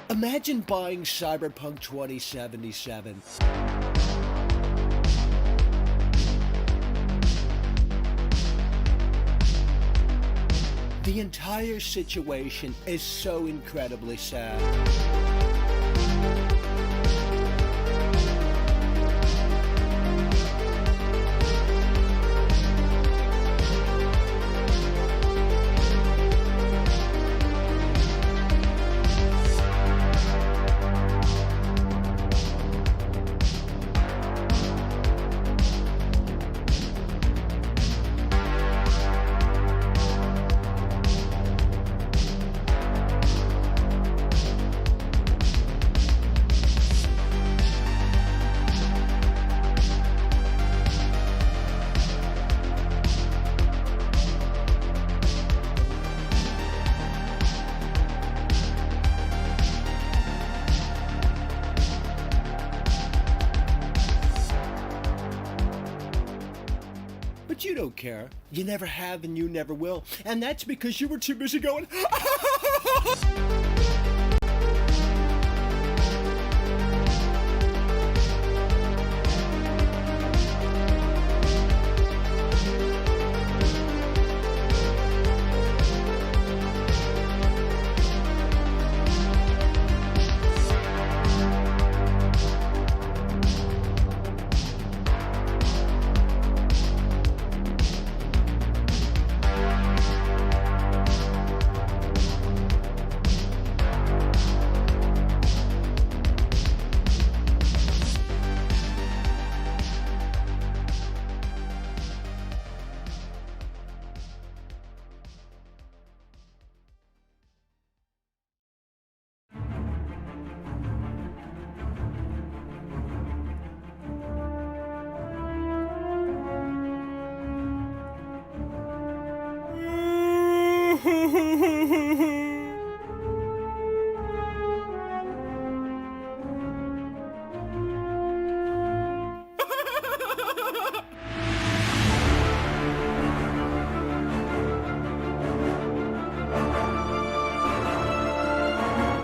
Imagine buying Cyberpunk 2077. The entire situation is so incredibly sad. But you don't care. You never have and you never will. And that's because you were too busy going,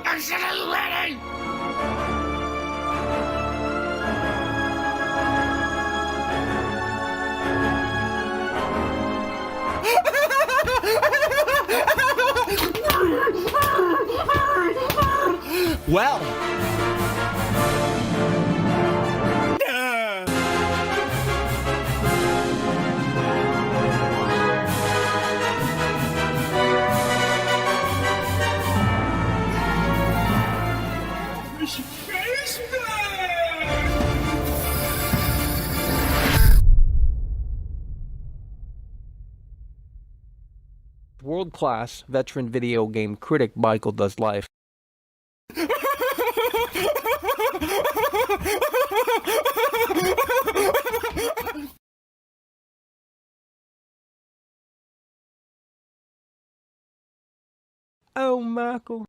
Accidentally! Well. World-class veteran video game critic Michael Does Life. Oh, Michael.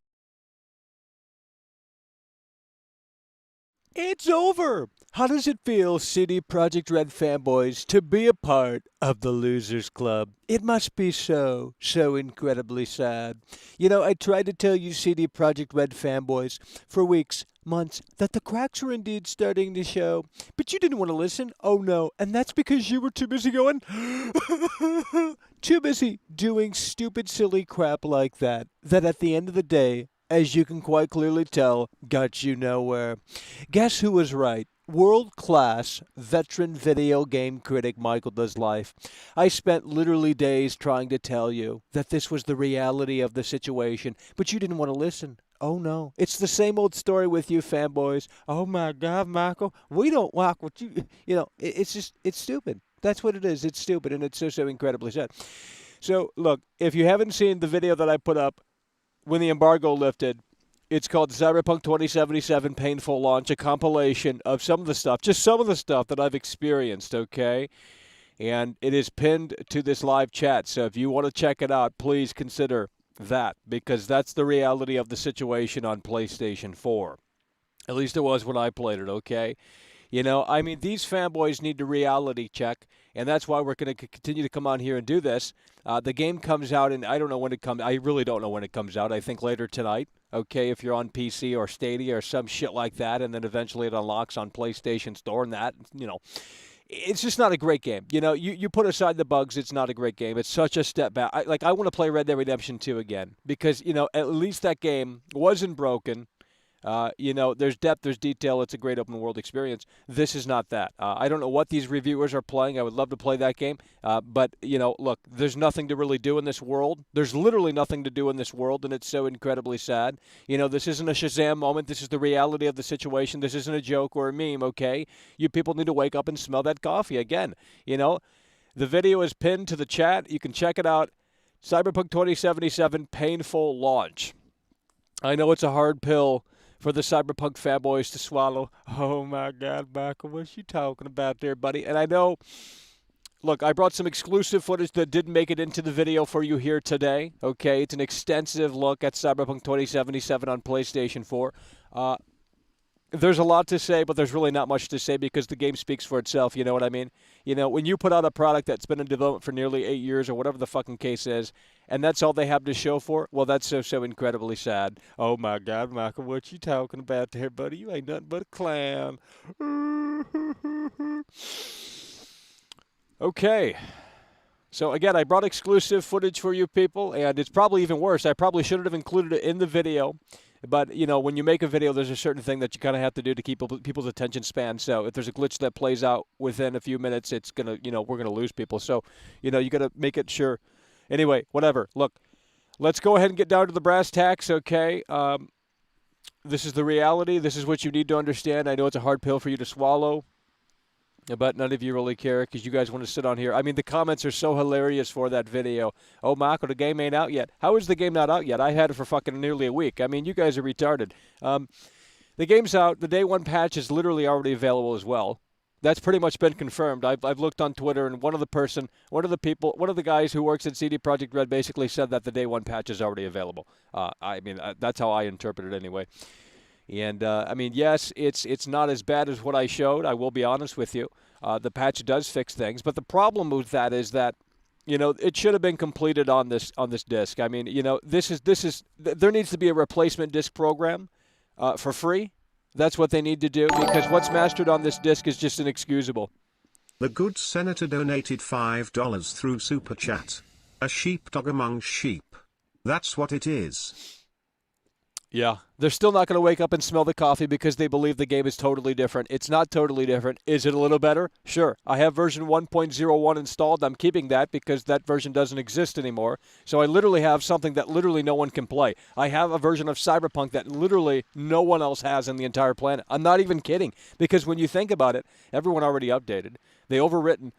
It's over! How does it feel, CD Projekt Red fanboys, to be a part of the Losers Club? It must be so incredibly sad. You know, I tried to tell you CD Projekt Red fanboys for weeks, months, that the cracks were indeed starting to show, but you didn't want to listen. Oh no, and that's because you were too busy going, too busy doing stupid, silly crap like that at the end of the day, as you can quite clearly tell, got you nowhere. Guess who was right? World-class veteran video game critic Michael Does Life. I spent literally days trying to tell you that this was the reality of the situation, but you didn't want to listen. Oh no, it's the same old story with you fanboys. Oh my God, Michael, we don't like what you know, it's stupid. That's what it is. It's stupid, and it's so incredibly sad. So, look, if you haven't seen the video that I put up when the embargo lifted, it's called Cyberpunk 2077 Painful Launch, a compilation of some of the stuff, just some of the stuff that I've experienced, okay? And it is pinned to this live chat, so if you want to check it out, please consider that, because that's the reality of the situation on PlayStation 4. At least it was when I played it, okay? You know, I mean, these fanboys need to reality check, and that's why we're going to continue to come on here and do this. The game comes out, and I don't know when it comes. I really don't know when it comes out. I think later tonight. okay, if you're on PC or Stadia or some shit like that, and then eventually it unlocks on PlayStation Store and that, it's just not a great game. You put aside the bugs, it's not a great game. It's such a step back. I want to play Red Dead Redemption 2 again because, at least that game wasn't broken. There's depth, there's detail. It's a great open world experience. This is not that. I don't know what these reviewers are playing. I would love to play that game. But, look, there's nothing to really do in this world. There's literally nothing to do in this world, and it's so incredibly sad. This isn't a Shazam moment. This is the reality of the situation. This isn't a joke or a meme, okay? You people need to wake up and smell that coffee again. The video is pinned to the chat. You can check it out. Cyberpunk 2077 painful launch. I know it's a hard pill for the Cyberpunk fanboys to swallow. Oh my God, Michael, what you talking about there, buddy? And I know, look, I brought some exclusive footage that didn't make it into the video for you here today. Okay, it's an extensive look at Cyberpunk 2077 on PlayStation 4. There's a lot to say, but there's really not much to say because the game speaks for itself, you know what I mean? When you put out a product that's been in development for nearly 8 years or whatever the fucking case is, and that's all they have to show for it, well, that's so incredibly sad. Oh, my God, Michael, what you talking about there, buddy? You ain't nothing but a clown. Okay. So, again, I brought exclusive footage for you people, and it's probably even worse. I probably should have included it in the video. But, when you make a video, there's a certain thing that you kind of have to do to keep people's attention span. So if there's a glitch that plays out within a few minutes, it's going to, we're going to lose people. So, you got to make it sure. Anyway, whatever. Look, let's go ahead and get down to the brass tacks, okay? This is the reality. This is what you need to understand. I know it's a hard pill for you to swallow. But none of you really care because you guys want to sit on here. I mean, the comments are so hilarious for that video. Oh, Michael, the game ain't out yet. How is the game not out yet? I had it for fucking nearly a week. I mean, you guys are retarded. The game's out. The day one patch is literally already available as well. That's pretty much been confirmed. I've looked on Twitter, and one of the guys who works at CD Projekt Red basically said that the day one patch is already available. That's how I interpret it anyway. And, yes, it's not as bad as what I showed. I will be honest with you. The patch does fix things. But the problem with that is that, it should have been completed on this disc. I mean, there needs to be a replacement disc program for free. That's what they need to do because what's mastered on this disc is just inexcusable. The good senator donated $5 through Super Chat. A sheepdog among sheep. That's what it is. Yeah, they're still not going to wake up and smell the coffee because they believe the game is totally different. It's not totally different. Is it a little better? Sure. I have version 1.01 installed. I'm keeping that because that version doesn't exist anymore. So I literally have something that literally no one can play. I have a version of Cyberpunk that literally no one else has in the entire planet. I'm not even kidding because when you think about it, everyone already updated. They overwritten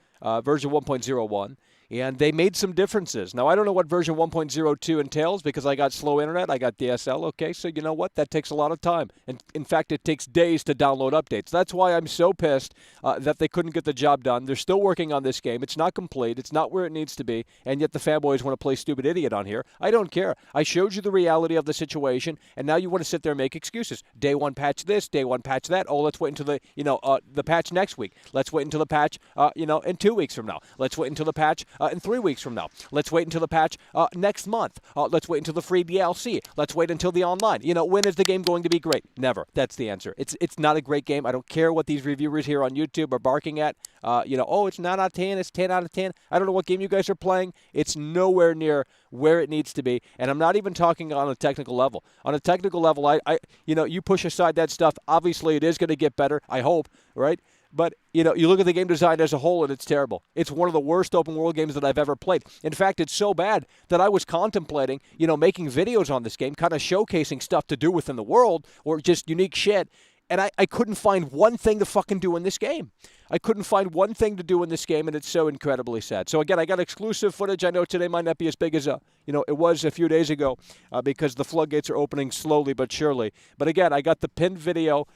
version 1.01. And they made some differences. Now, I don't know what version 1.02 entails because I got slow internet. I got DSL, okay? So you know what? That takes a lot of time. And in fact, it takes days to download updates. That's why I'm so pissed that they couldn't get the job done. They're still working on this game. It's not complete. It's not where it needs to be. And yet the fanboys want to play stupid idiot on here. I don't care. I showed you the reality of the situation, and now you want to sit there and make excuses. Day one patch this, day one patch that. Oh, let's wait until the patch next week. Let's wait until the patch, in 2 weeks from now. Let's wait until the patch in 3 weeks from now. Let's wait until the patch next month. Let's wait until the free DLC. Let's wait until the online. When is the game going to be great? Never. That's the answer. It's not a great game. I don't care what these reviewers here on YouTube are barking at. Oh, it's 9 out of 10. It's 10 out of 10. I don't know what game you guys are playing. It's nowhere near where it needs to be. And I'm not even talking on a technical level. On a technical level, you push aside that stuff. Obviously, it is going to get better. I hope, right? But, you look at the game design as a whole, and it's terrible. It's one of the worst open-world games that I've ever played. In fact, it's so bad that I was contemplating, making videos on this game, kind of showcasing stuff to do within the world or just unique shit. And I couldn't find one thing to fucking do in this game. I couldn't find one thing to do in this game, and it's so incredibly sad. So, again, I got exclusive footage. I know today might not be as big as it was a few days ago because the floodgates are opening slowly but surely. But, again, I got the pinned video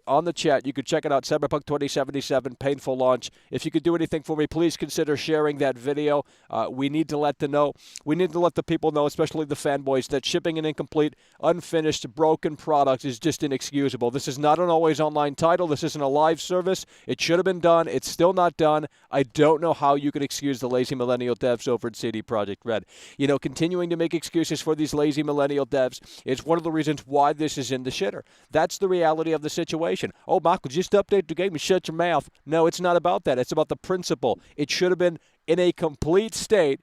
on the chat. You could check it out, Cyberpunk 2077, painful launch. If you could do anything for me, please consider sharing that video. We need to let the people know, especially the fanboys, that shipping an incomplete, unfinished, broken product is just inexcusable. This is not an always online title. This isn't a live service. It should have been done. It's still not done. I don't know how you could excuse the lazy millennial devs over at CD Projekt Red. You know, continuing to make excuses for these lazy millennial devs is one of the reasons why this is in the shitter. That's the reality of the situation. Oh, Michael, just update the game and shut your mouth. No, it's not about that. It's about the principle. It should have been in a complete state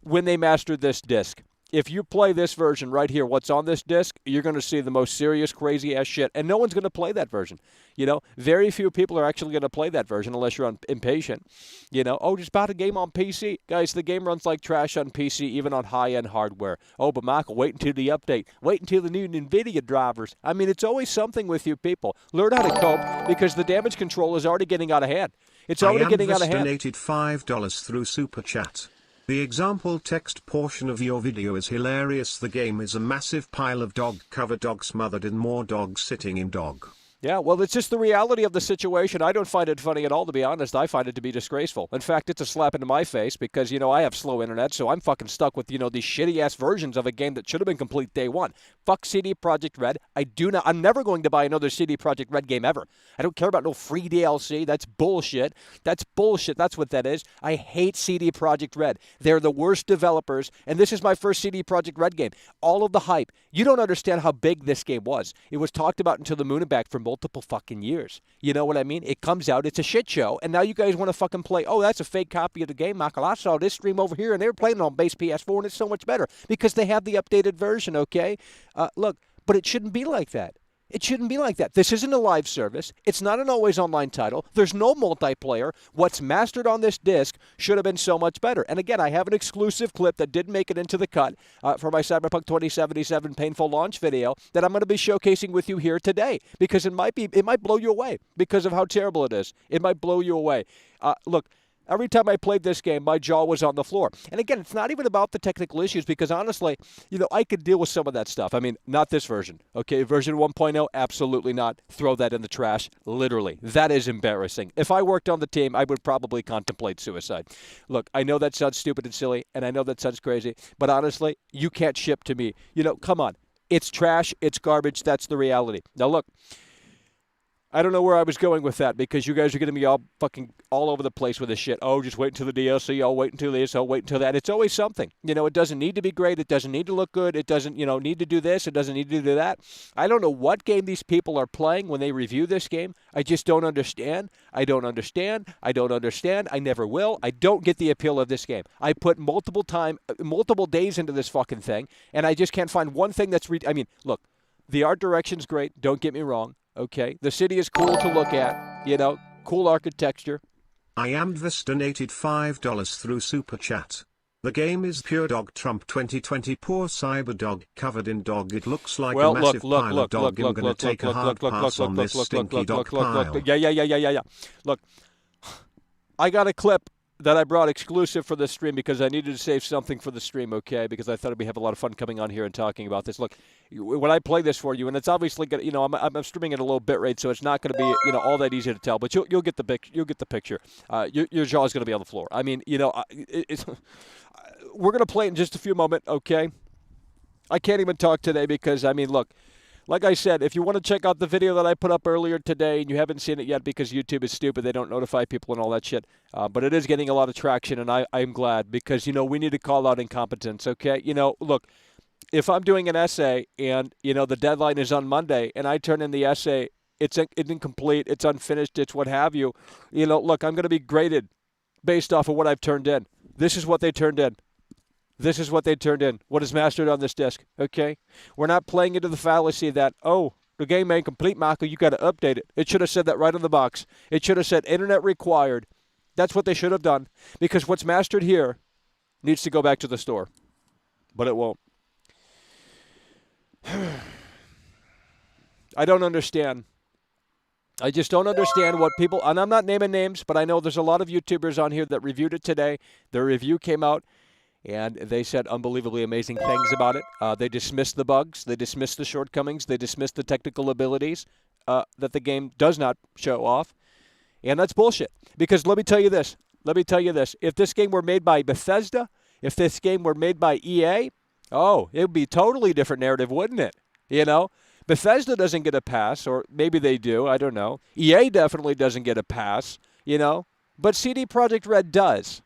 when they mastered this disc. If you play this version right here, what's on this disc, you're going to see the most serious, crazy-ass shit. And no one's going to play that version. You know, very few people are actually going to play that version unless you're impatient. You know, oh, just bought a game on PC. Guys, the game runs like trash on PC, even on high-end hardware. Oh, but Michael, wait until the update. Wait until the new NVIDIA drivers. I mean, it's always something with you people. Learn how to cope because the damage control is already getting out of hand. It's already getting out of hand. Donated $5 through Super Chat. The example text portion of your video is hilarious. The game is a massive pile of dog-covered dogs smothered in more dogs sitting in dog. Yeah, well, it's just the reality of the situation. I don't find it funny at all, to be honest. I find it to be disgraceful. In fact, it's a slap into my face because, you know, I have slow internet, so I'm fucking stuck with, you know, these shitty-ass versions of a game that should have been complete day one. Fuck CD Projekt Red. I'm never going to buy another CD Projekt Red game ever. I don't care about no free DLC. That's bullshit. That's bullshit. That's what that is. I hate CD Projekt Red. They're the worst developers, and this is my first CD Projekt Red game. All of the hype. You don't understand how big this game was. It was talked about until the moon and back for multiple fucking years. You know what I mean? It comes out, it's a shit show, and now you guys want to fucking play, oh, that's a fake copy of the game, Michael. I saw this stream over here, and they were playing it on base PS4, and it's so much better because they have the updated version, okay? Look, but it shouldn't be like that. It shouldn't be like that. This isn't a live service. It's not an always online title. There's no multiplayer. What's mastered on this disc should have been so much better. And again, I have an exclusive clip that didn't make it into the cut for my Cyberpunk 2077 painful launch video that I'm going to be showcasing with you here today because it might blow you away because of how terrible it is. It might blow you away. Look, every time I played this game, my jaw was on the floor. And again, it's not even about the technical issues because honestly, you know, I could deal with some of that stuff. I mean, not this version. Okay, version 1.0, absolutely not. Throw that in the trash, literally. That is embarrassing. If I worked on the team, I would probably contemplate suicide. Look, I know that sounds stupid and silly, and I know that sounds crazy, but honestly, you can't ship to me. You know, come on. It's trash. It's garbage. That's the reality. Now, look. I don't know where I was going with that because you guys are going to be all over the place with this shit. Oh, just wait until the DLC. Oh, wait until this. Oh, wait until that. It's always something. You know, it doesn't need to be great. It doesn't need to look good. It doesn't, you know, need to do this. It doesn't need to do that. I don't know what game these people are playing when they review this game. I just don't understand. I don't understand. I don't understand. I never will. I don't get the appeal of this game. I put multiple days into this fucking thing, and I just can't find one thing that's... I mean, look, the art direction's great. Don't get me wrong. Okay, the city is cool to look at, you know, cool architecture. I am this donated $5 through Super Chat. The game is pure dog Trump 2020 poor cyber dog covered in dog. It looks like a massive pile of dog. I'm gonna take a hard pass on this stinky dog pile. Yeah. Look, I got a clip that I brought exclusive for this stream because I needed to save something for the stream, okay? Because I thought we'd have a lot of fun coming on here and talking about this. Look, when I play this for you, and it's obviously gonna, you know, I'm streaming at a low bit rate, so it's not going to be, you know, all that easy to tell. But you'll get the picture. Your jaw is going to be on the floor. I mean, you know, we're going to play it in just a few moments, okay? I can't even talk today because I mean, look. Like I said, if you want to check out the video that I put up earlier today and you haven't seen it yet because YouTube is stupid, they don't notify people and all that shit, but it is getting a lot of traction, and I'm glad because, you know, we need to call out incompetence, okay? You know, look, if I'm doing an essay and, you know, the deadline is on Monday and I turn in the essay, it's incomplete, it's unfinished, it's what have you, you know, look, I'm going to be graded based off of what I've turned in. This is what they turned in. This is what they turned in, what is mastered on this disc, okay? We're not playing into the fallacy that, oh, the game ain't complete, Michael, you got to update it. It should have said that right on the box. It should have said internet required. That's what they should have done because what's mastered here needs to go back to the store, but it won't. I don't understand. I just don't understand what people, and I'm not naming names, but I know there's a lot of YouTubers on here that reviewed it today. Their review came out. And they said unbelievably amazing things about it. They dismissed the bugs. They dismissed the shortcomings. They dismissed the technical abilities that the game does not show off. And that's bullshit. Because let me tell you this. If this game were made by Bethesda, if this game were made by EA, oh, it would be a totally different narrative, wouldn't it? You know? Bethesda doesn't get a pass, or maybe they do. I don't know. EA definitely doesn't get a pass, but CD Projekt Red does.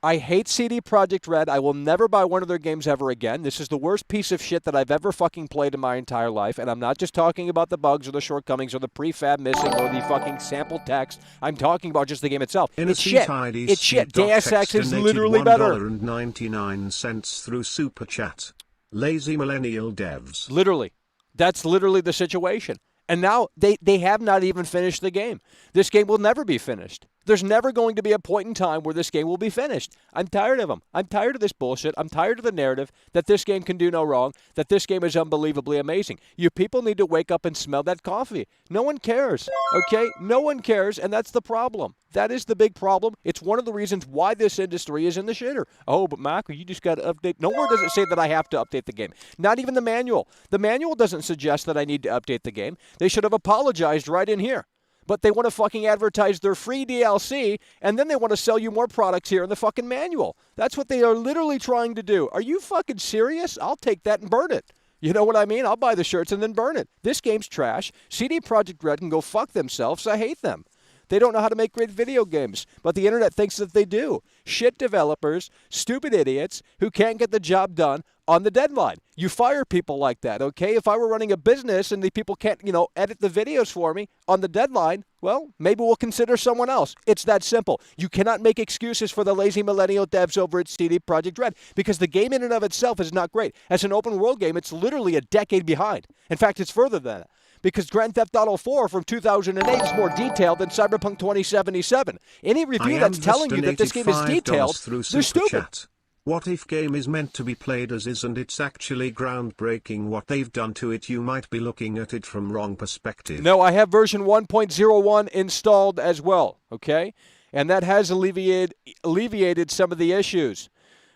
I hate CD Projekt Red. I will never buy one of their games ever again. This is the worst piece of shit that I've ever fucking played in my entire life. And I'm not just talking about the bugs or the shortcomings or the prefab missing or the fucking sample text. I'm talking about just the game itself. It's shit. It's shit. Deus Ex is literally better. $1.99 through Super Chat. Lazy millennial devs. Literally. That's literally the situation. And now they have not even finished the game. This game will never be finished. There's never going to be a point in time where this game will be finished. I'm tired of them. I'm tired of this bullshit. I'm tired of the narrative that this game can do no wrong, that this game is unbelievably amazing. You people need to wake up and smell that coffee. No one cares, okay? No one cares, and that's the problem. That is the big problem. It's one of the reasons why this industry is in the shitter. Oh, but Michael, you just got to update. Nowhere does it say that I have to update the game. Not even the manual. The manual doesn't suggest that I need to update the game. They should have apologized right in here. But they want to fucking advertise their free DLC, and then they want to sell you more products here in the fucking manual. That's what they are literally trying to do. Are you fucking serious? I'll take that and burn it. You know what I mean? I'll buy the shirts and then burn it. This game's trash. CD Projekt Red can go fuck themselves. I hate them. They don't know how to make great video games, but the internet thinks that they do. Shit developers, stupid idiots who can't get the job done on the deadline. You fire people like that, okay? If I were running a business and the people can't, edit the videos for me on the deadline, well, maybe we'll consider someone else. It's that simple. You cannot make excuses for the lazy millennial devs over at CD Projekt Red because the game in and of itself is not great. As an open world game, it's literally a decade behind. In fact, it's further than that. Because Grand Theft Auto 4 from 2008 is more detailed than Cyberpunk 2077. Any review that's telling you that this game is detailed, they're stupid. Chat. What if game is meant to be played as is and it's actually groundbreaking what they've done to it? You might be looking at it from wrong perspective. No, I have version 1.01 installed as well, okay? And that has alleviated some of the issues,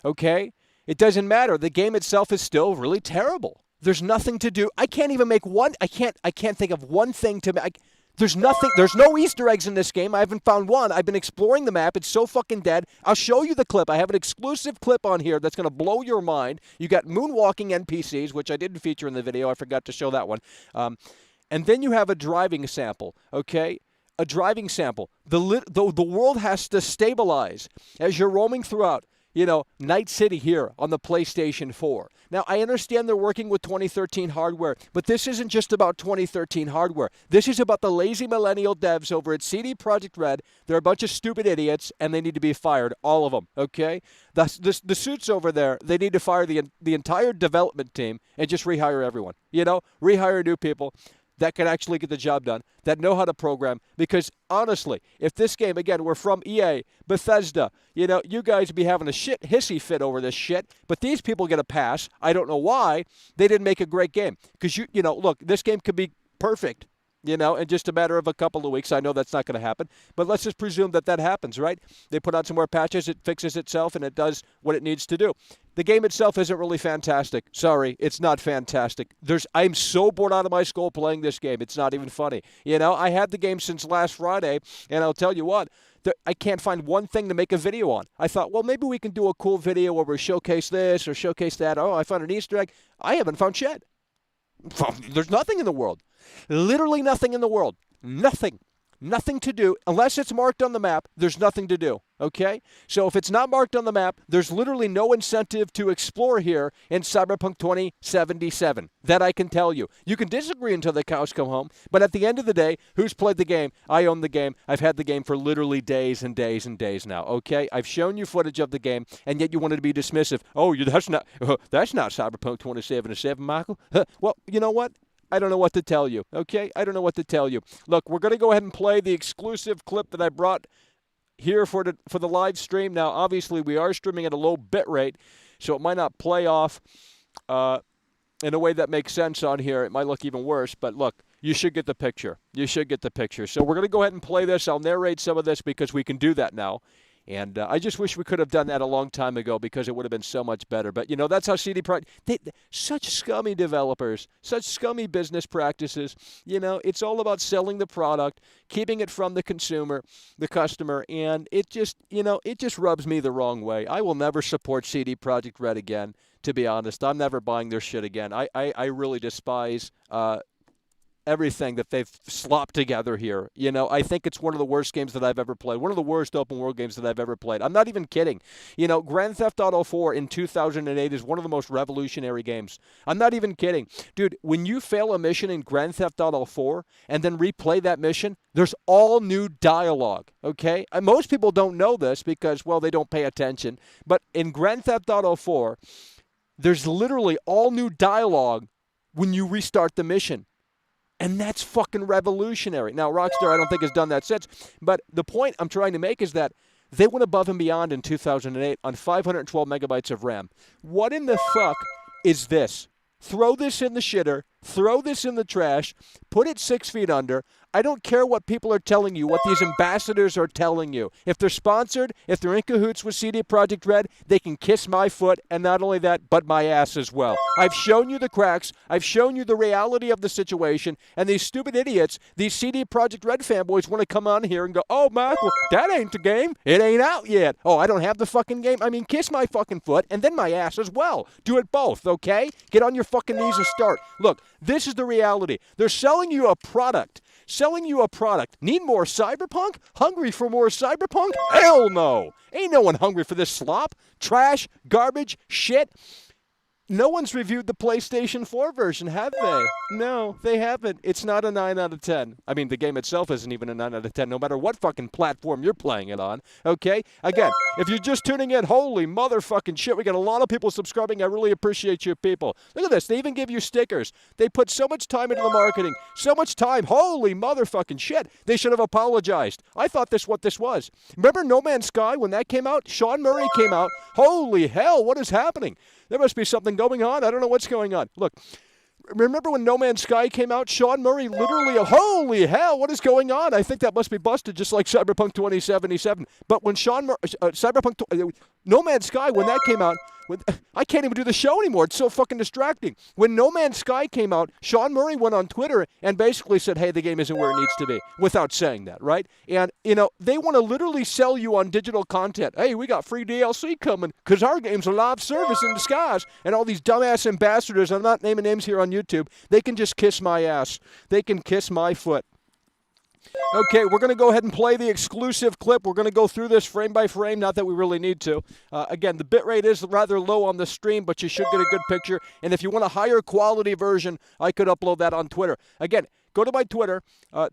okay? It doesn't matter. The game itself is still really terrible. There's nothing to do. I can't even make one. I can't think of one thing to make. There's nothing. There's no Easter eggs in this game. I haven't found one. I've been exploring the map. It's so fucking dead. I'll show you the clip. I have an exclusive clip on here that's going to blow your mind. You got moonwalking NPCs, which I didn't feature in the video. I forgot to show that one. And then you have a driving sample, okay? A driving sample. The world has to stabilize as you're roaming throughout. Night City here on the PlayStation 4. Now, I understand they're working with 2013 hardware, but this isn't just about 2013 hardware. This is about the lazy millennial devs over at CD Projekt Red. They're a bunch of stupid idiots, and they need to be fired, all of them, okay? The suits over there, they need to fire the entire development team and just rehire everyone. Rehire new people that can actually get the job done, that know how to program. Because honestly, if this game, again, we're from EA, Bethesda, you guys would be having a hissy fit over this shit, but these people get a pass. I don't know why. They didn't make a great game. Because, look, this game could be perfect, in just a matter of a couple of weeks. I know that's not going to happen, but let's just presume that happens, right? They put out some more patches, it fixes itself, and it does what it needs to do. The game itself isn't really fantastic. Sorry, it's not fantastic. I'm so bored out of my skull playing this game. It's not even funny. I had the game since last Friday, and I'll tell you what, I can't find one thing to make a video on. I thought, well, maybe we can do a cool video where we showcase this or showcase that. Oh, I found an Easter egg. I haven't found shit. There's nothing in the world. Literally nothing in the world. Nothing. Nothing to do. Unless it's marked on the map, there's nothing to do. Okay? So if it's not marked on the map, there's literally no incentive to explore here in Cyberpunk 2077. That I can tell you. You can disagree until the cows come home, but at the end of the day, who's played the game? I own the game. I've had the game for literally days and days and days now. Okay? I've shown you footage of the game, and yet you wanted to be dismissive. Oh, that's not Cyberpunk 2077, Michael. Well, you know what? I don't know what to tell you, okay? I don't know what to tell you. Look, we're going to go ahead and play the exclusive clip that I brought here for the live stream. Now, obviously, we are streaming at a low bit rate, so it might not play off in a way that makes sense on here. It might look even worse, but look, you should get the picture. You should get the picture. So we're going to go ahead and play this. I'll narrate some of this because we can do that now. And I just wish we could have done that a long time ago because it would have been so much better. But, that's how CD Projekt, such scummy developers, such scummy business practices. It's all about selling the product, keeping it from the consumer, the customer. And it just rubs me the wrong way. I will never support CD Projekt Red again, to be honest. I'm never buying their shit again. I really despise everything that they've slopped together here. You know, I think it's one of the worst games that I've ever played. One of the worst open world games that I've ever played. I'm not even kidding. You know, Grand Theft Auto 4 in 2008 is one of the most revolutionary games. I'm not even kidding. Dude, when you fail a mission in Grand Theft Auto 4 and then replay that mission, there's all new dialogue, okay? And most people don't know this because, well, they don't pay attention. But in Grand Theft Auto 4, there's literally all new dialogue when you restart the mission. And that's fucking revolutionary. Now, Rockstar, I don't think, has done that since. But the point I'm trying to make is that they went above and beyond in 2008 on 512 megabytes of RAM. What in the fuck is this? Throw this in the shitter. Throw this in the trash. Put it 6 feet under. I don't care what people are telling you, what these ambassadors are telling you. If they're sponsored, if they're in cahoots with CD Projekt Red, they can kiss my foot, and not only that, but my ass as well. I've shown you the cracks. I've shown you the reality of the situation, and these stupid idiots, these CD Projekt Red fanboys want to come on here and go, oh, Michael, that ain't the game. It ain't out yet. Oh, I don't have the fucking game. I mean, kiss my fucking foot, and then my ass as well. Do it both, okay? Get on your fucking knees and start. Look, this is the reality. They're selling you a product. Need more Cyberpunk? Hungry for more Cyberpunk? Hell no! Ain't no one hungry for this slop. Trash, garbage, shit. No one's reviewed the PlayStation 4 version, have they? No, they haven't. It's not a 9 out of 10. I mean, the game itself isn't even a 9 out of 10, no matter what fucking platform you're playing it on, okay? Again, if you're just tuning in, holy motherfucking shit, we got a lot of people subscribing. I really appreciate you people. Look at this. They even give you stickers. They put so much time into the marketing, so much time. Holy motherfucking shit. They should have apologized. I thought this what this was. Remember No Man's Sky when that came out? Sean Murray came out. Holy hell, what is happening? There must be something going on. I don't know what's going on. Look, remember when No Man's Sky came out? Sean Murray literally, holy hell, what is going on? I think that must be busted just like Cyberpunk 2077. But when No Man's Sky, when that came out, I can't even do the show anymore. It's so fucking distracting. When No Man's Sky came out, Sean Murray went on Twitter and basically said, hey, the game isn't where it needs to be, without saying that, right? And, you know, they want to literally sell you on digital content. Hey, we got free DLC coming because our game's a live service in disguise. And all these dumbass ambassadors, I'm not naming names here on YouTube, they can just kiss my ass. They can kiss my foot. Okay, we're going to go ahead and play the exclusive clip. We're going to go through this frame by frame, not that we really need to. Again, the bitrate is rather low on the stream, but you should get a good picture. And if you want a higher quality version, I could upload that on Twitter. Again, go to my Twitter.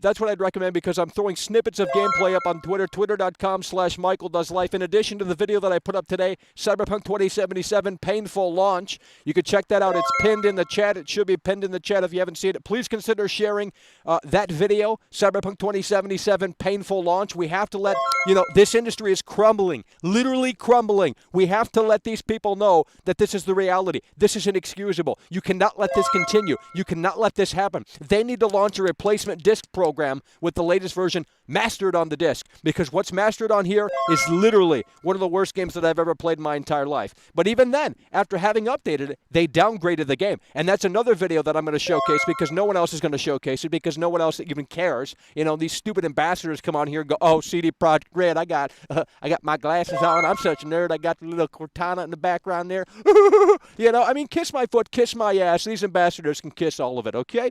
That's what I'd recommend because I'm throwing snippets of gameplay up on Twitter, twitter.com/MichaelDoesLife. In addition to the video that I put up today, Cyberpunk 2077 Painful Launch. You can check that out. It's pinned in the chat. It should be pinned in the chat if you haven't seen it. Please consider sharing that video, Cyberpunk 2077 Painful Launch. We have to let, this industry is crumbling, literally crumbling. We have to let these people know that this is the reality. This is inexcusable. You cannot let this continue. You cannot let this happen. They need to launch a replacement disc program with the latest version mastered on the disc, because what's mastered on here is literally one of the worst games that I've ever played in my entire life. But even then, after having updated it, they downgraded the game. And that's another video that I'm going to showcase because no one else is going to showcase it because no one else even cares. These stupid ambassadors come on here and go, oh, CD Projekt Red, I got my glasses on. I'm such a nerd. I got the little Cortana in the background there. Kiss my foot, kiss my ass. These ambassadors can kiss all of it, okay?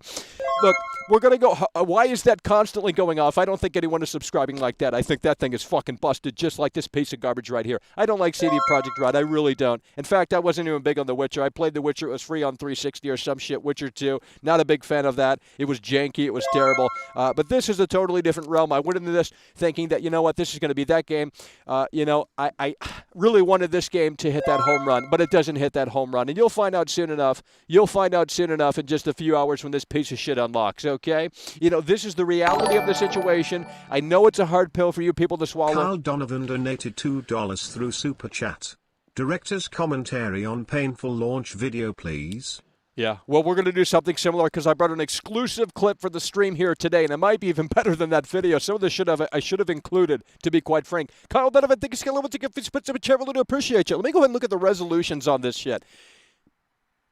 Look, we're going to go. Why is that constantly going off? I don't think anyone is subscribing like that. I think that thing is fucking busted, just like this piece of garbage right here. I don't like CD Projekt Red. I really don't. In fact, I wasn't even big on The Witcher. I played The Witcher. It was free on 360 or some shit. Witcher 2. Not a big fan of that. It was janky. It was terrible. But this is a totally different realm. I went into this thinking that, this is going to be that game. I really wanted this game to hit that home run, but it doesn't hit that home run. And you'll find out soon enough. You'll find out soon enough in just a few hours when this piece of shit unlocks, okay? This is the reality of the situation. I know it's a hard pill for you people to swallow. Carl Donovan donated $2 through Super Chat. Director's commentary on Painful Launch video, please. Yeah, well, we're going to do something similar because I brought an exclusive clip for the stream here today, and it might be even better than that video. Some of this I should have included, to be quite frank. Carl Donovan, thank you, Skeleton, put some chair to appreciate you. Let me go ahead and look at the resolutions on this shit.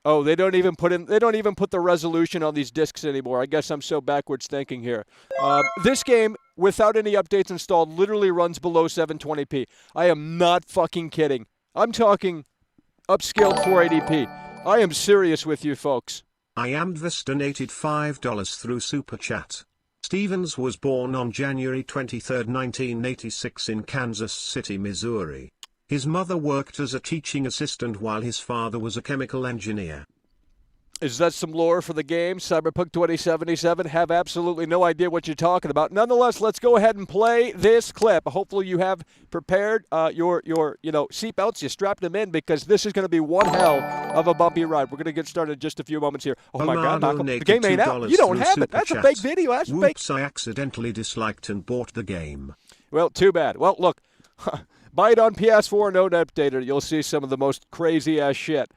Oh, they don't even put the resolution on these discs anymore. I guess I'm so backwards thinking here. This game, without any updates installed, literally runs below 720p. I am not fucking kidding. I'm talking upscaled 480p. I am serious with you folks. I am Dvis donated $5 through Super Chat. Stevens was born on January 23, 1986 in Kansas City, Missouri. His mother worked as a teaching assistant while his father was a chemical engineer. Is that some lore for the game? Cyberpunk 2077? Have absolutely no idea what you're talking about. Nonetheless, let's go ahead and play this clip. Hopefully you have prepared your seatbelts. You strapped them in because this is going to be one hell of a bumpy ride. We're going to get started in just a few moments here. Oh my God, Malcolm, the game ain't out. You don't have it. That's a fake video. That's fake. Whoops, I accidentally disliked and bought the game. Well, too bad. Well, look, buy it on PS4, no updated. You'll see some of the most crazy-ass shit,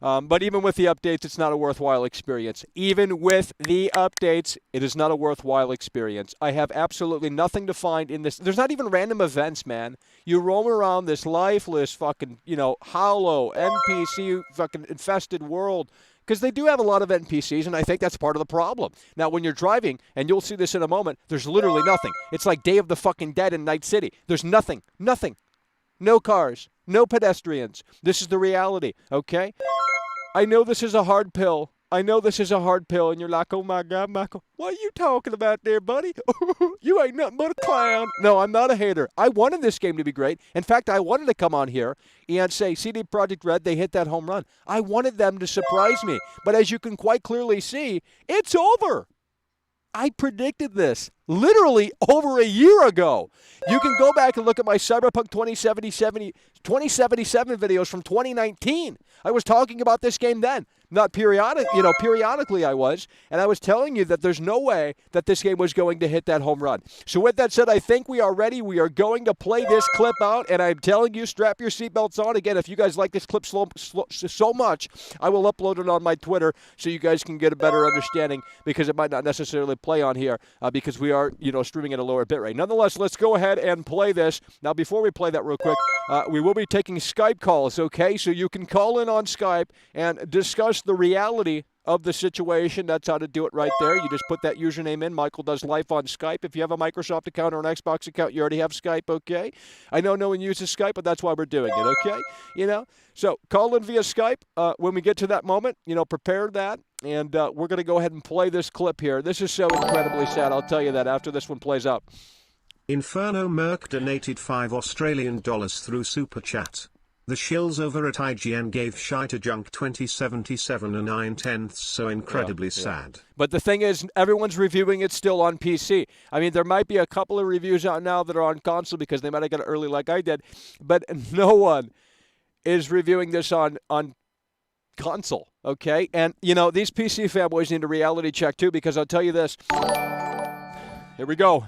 But even with the updates, it's not a worthwhile experience. Even with the updates, it is not a worthwhile experience. I have absolutely nothing to find in this. There's not even random events, man. You roam around this lifeless fucking, hollow, NPC fucking infested world. Because they do have a lot of NPCs, and I think that's part of the problem. Now, when you're driving, and you'll see this in a moment, there's literally nothing. It's like Day of the fucking Dead in Night City. There's nothing. Nothing. No cars. No pedestrians. This is the reality, okay? I know this is a hard pill. And you're like, oh my God, Michael, what are you talking about there, buddy? You ain't nothing but a clown. No, I'm not a hater. I wanted this game to be great. In fact, I wanted to come on here and say, CD Projekt Red, they hit that home run. I wanted them to surprise me. But as you can quite clearly see, it's over. I predicted this literally over a year ago. You can go back and look at my Cyberpunk 2077 videos from 2019. I was talking about this game then. Not periodically I was. And I was telling you that there's no way that this game was going to hit that home run. So with that said, I think we are ready. We are going to play this clip out. And I'm telling you, strap your seatbelts on. Again, if you guys like this clip so much, I will upload it on my Twitter so you guys can get a better understanding because it might not necessarily play on here because we are, streaming at a lower bitrate. Nonetheless, let's go ahead and play this. Now, before we play that real quick, we will be taking Skype calls, okay? So you can call in on Skype and discuss the reality of the situation. That's how to do it right there. You just put that username in. Michael Does Life on Skype. If you have a Microsoft account or an Xbox account, you already have Skype, okay? I know no one uses Skype, but that's why we're doing it, okay? So call in via Skype. When we get to that moment, prepare that. And we're going to go ahead and play this clip here. This is so incredibly sad. I'll tell you that after this one plays out. Inferno Merc donated $5 through Super Chat. The shills over at IGN gave Shiter Junk 2077 a 9/10, so incredibly sad. But the thing is, everyone's reviewing it still on PC. I mean, there might be a couple of reviews out now that are on console because they might have got it early like I did. But no one is reviewing this on console, okay? And, these PC fanboys need a reality check too because I'll tell you this. Here we go.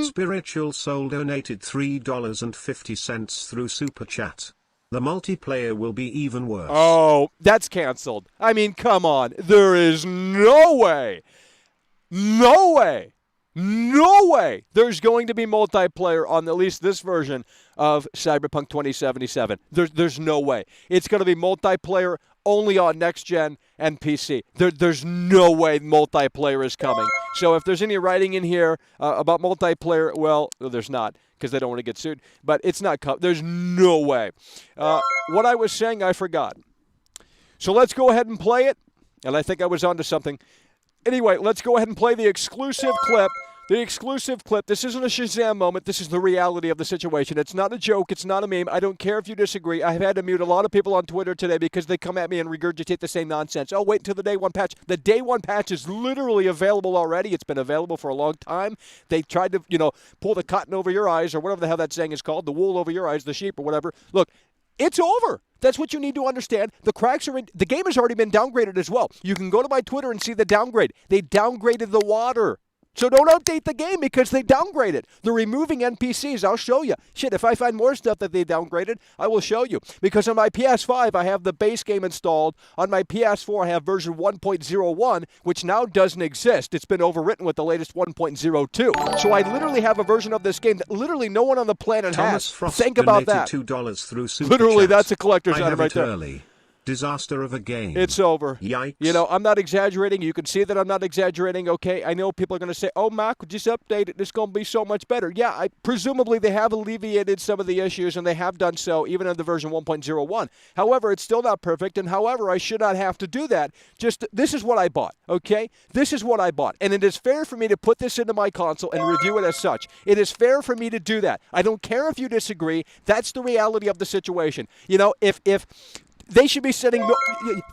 Spiritual Soul donated $3.50 through Super Chat. The multiplayer will be even worse. Oh, that's canceled. I mean, come on. There is no way there's going to be multiplayer on at least this version of Cyberpunk 2077. There's no way. It's going to be multiplayer only on next gen and PC. There's no way multiplayer is coming. So if there's any writing in here about multiplayer, well, there's not because they don't want to get sued. But it's not. There's no way. What I was saying, I forgot. So let's go ahead and play it. And I think I was onto something. Anyway, let's go ahead and play the exclusive clip. This isn't a Shazam moment. This is the reality of the situation. It's not a joke. It's not a meme. I don't care if you disagree. I have had to mute a lot of people on Twitter today because they come at me and regurgitate the same nonsense. Oh, wait until the day one patch. The day one patch is literally available already. It's been available for a long time. They tried to, pull the cotton over your eyes or whatever the hell that saying is called, the wool over your eyes, the sheep or whatever. Look, it's over. That's what you need to understand. The cracks are in. The game has already been downgraded as well. You can go to my Twitter and see the downgrade. They downgraded the water. So don't update the game because they downgraded. They're removing NPCs. I'll show you. Shit, if I find more stuff that they downgraded, I will show you. Because on my PS5, I have the base game installed. On my PS4, I have version 1.01, which now doesn't exist. It's been overwritten with the latest 1.02. So I literally have a version of this game that literally no one on the planet Thomas has. Frost Think about that. $2 through Super Literally, Chat. that's a collector's I item right there. Early. disaster of a game. It's over. Yikes. You know, I'm not exaggerating. You can see that I'm not exaggerating, okay? I know people are going to say, oh, Michael, just update it. It's going to be so much better. Yeah, presumably they have alleviated some of the issues, and they have done so even in the version 1.01. However, it's still not perfect, and however, I should not have to do that. Just, this is what I bought, okay? This is what I bought, and it is fair for me to put this into my console and review it as such. It is fair for me to do that. I don't care if you disagree. That's the reality of the situation. You know, if they should be sitting,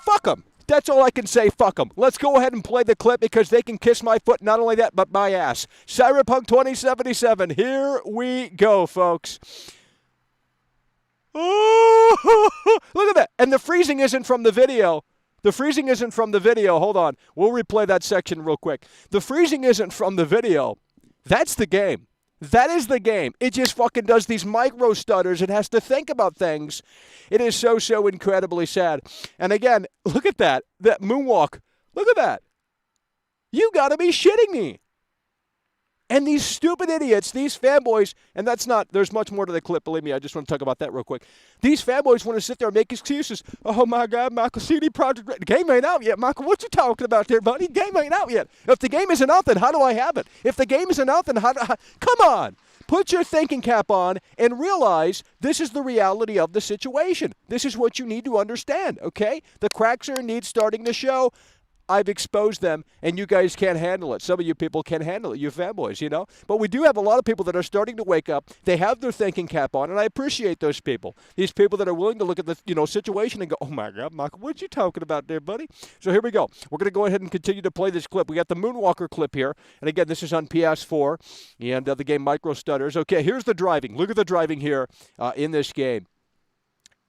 fuck them. That's all I can say, fuck them. Let's go ahead and play the clip because they can kiss my foot, not only that, but my ass. Cyberpunk 2077, here we go, folks. Oh, look at that. And the freezing isn't from the video. The freezing isn't from the video. Hold on. We'll replay that section real quick. The freezing isn't from the video. That's the game. That is the game. It just fucking does these micro stutters. It has to think about things. It is so, so incredibly sad. And again, look at that. That moonwalk. Look at that. You gotta be shitting me. And these stupid idiots, these fanboys, and that's not, there's much more to the clip, believe me, I just want to talk about that real quick. These fanboys want to sit there and make excuses. Oh my God, Michael, CD Projekt Red, the game ain't out yet, Michael, what you talking about there, buddy? The game ain't out yet. If the game isn't out, then how do I have it? If the game isn't out, then come on. Put your thinking cap on and realize this is the reality of the situation. This is what you need to understand, okay? The cracks are indeed starting to show. I've exposed them, and you guys can't handle it. Some of you people can't handle it, you fanboys, you know. But we do have a lot of people that are starting to wake up. They have their thinking cap on, and I appreciate those people. These people that are willing to look at the situation and go, oh, my God, Michael, what you talking about there, buddy? So here we go. We're going to go ahead and continue to play this clip. We got the Moonwalker clip here. And, again, this is on PS4 and the game Micro Stutters. Okay, here's the driving. Look at the driving here in this game.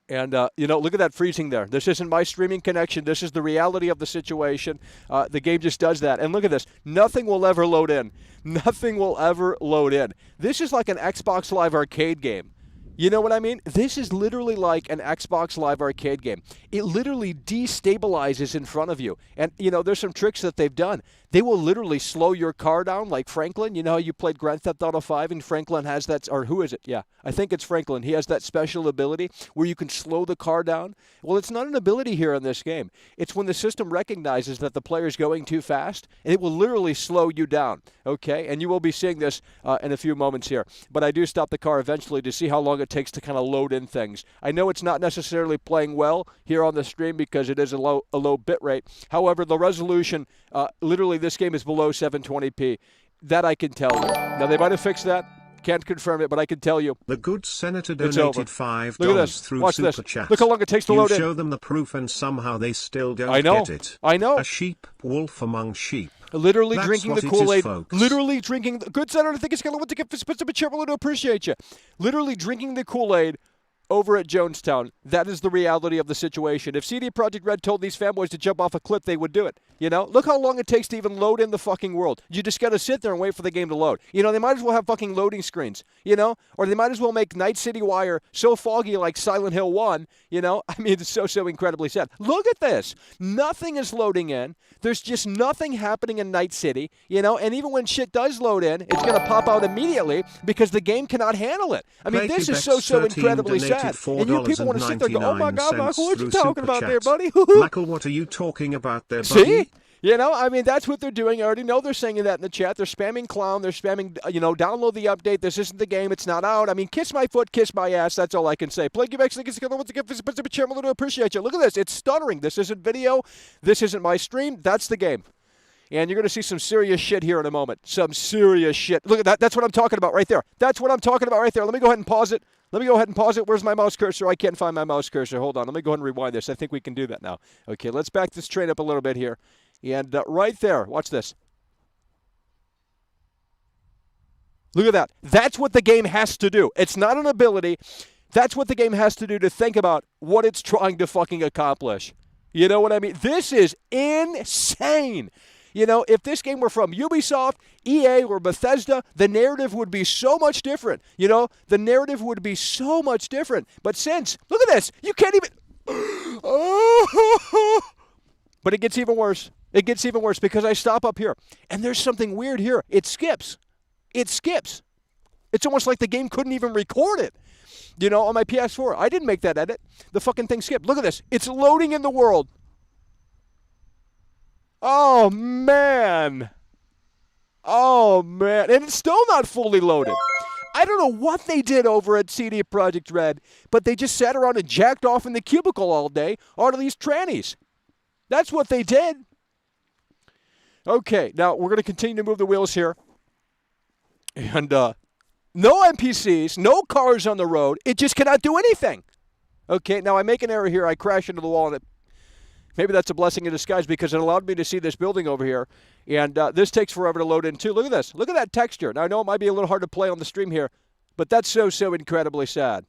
And, look at that freezing there. This isn't my streaming connection. This is the reality of the situation. The game just does that. And look at this. Nothing will ever load in. Nothing will ever load in. This is like an Xbox Live Arcade game. You know what I mean? This is literally like an Xbox Live Arcade game. It literally destabilizes in front of you. And, there's some tricks that they've done. They will literally slow your car down like Franklin. You know how you played Grand Theft Auto 5 and Franklin has that, or who is it? Yeah, I think it's Franklin. He has that special ability where you can slow the car down. Well, it's not an ability here in this game. It's when the system recognizes that the player's going too fast, and it will literally slow you down, okay? And you will be seeing this in a few moments here. But I do stop the car eventually to see how long it takes to kind of load in things. I know it's not necessarily playing well here on the stream because it is a low bit rate. However, the resolution, literally this game is below 720p. That I can tell you. Now, they might have fixed that. Can't confirm it, but I can tell you. The good senator donated $5 Look at this. through Watch Super this. Chat. Look how long it takes to load in. You show them the proof and somehow they still don't get it. I know. A sheep, wolf among sheep. Literally That's drinking what the it is, Kool-Aid. folks. Literally drinking. Good senator, I think it's going to want to get a cheerful to appreciate you. Literally drinking the Kool-Aid over at Jonestown. That is the reality of the situation. If CD Projekt Red told these fanboys to jump off a cliff, they would do it. Look how long it takes to even load in the fucking world. You just got to sit there and wait for the game to load. They might as well have fucking loading screens, or they might as well make Night City Wire so foggy like Silent Hill 1, I mean, it's so incredibly sad. Look at this. Nothing is loading in. There's just nothing happening in Night City, and even when shit does load in, it's going to pop out immediately because the game cannot handle it. I mean, this is so incredibly sad. And you people want to sit there and go, oh my God, Michael, what are you talking about there, buddy? Michael, what are you talking about there, buddy? See? I mean, that's what they're doing. I already know they're saying that in the chat. They're spamming clown. They're spamming, download the update. This isn't the game. It's not out. I mean, kiss my foot, kiss my ass. That's all I can say. Play, give X, to appreciate you. Look at this. It's stuttering. This isn't video. This isn't my stream. That's the game. And you're going to see some serious shit here in a moment. Some serious shit. Look at that. That's what I'm talking about right there. That's what I'm talking about right there. Let me go ahead and pause it. Where's my mouse cursor? I can't find my mouse cursor. Hold on. Let me go ahead and rewind this. I think we can do that now. Okay, let's back this train up a little bit here. And right there, watch this. Look at that. That's what the game has to do. It's not an ability. That's what the game has to do to think about what it's trying to fucking accomplish. You know what I mean? This is insane. If this game were from Ubisoft, EA, or Bethesda, the narrative would be so much different. The narrative would be so much different. But since, look at this, you can't even... But it gets even worse. It gets even worse because I stop up here. And there's something weird here. It skips. It skips. It's almost like the game couldn't even record it. You know, on my PS4. I didn't make that edit. The fucking thing skipped. Look at this. It's loading in the world. Oh, man. Oh, man. And it's still not fully loaded. I don't know what they did over at CD Projekt Red, but they just sat around and jacked off in the cubicle all day out of these trannies. That's what they did. Okay, now we're going to continue to move the wheels here. And no NPCs, no cars on the road. It just cannot do anything. Okay, now I make an error here. I crash into the wall, and maybe that's a blessing in disguise because it allowed me to see this building over here. And this takes forever to load in, too. Look at this. Look at that texture. Now, I know it might be a little hard to play on the stream here, but that's so incredibly sad.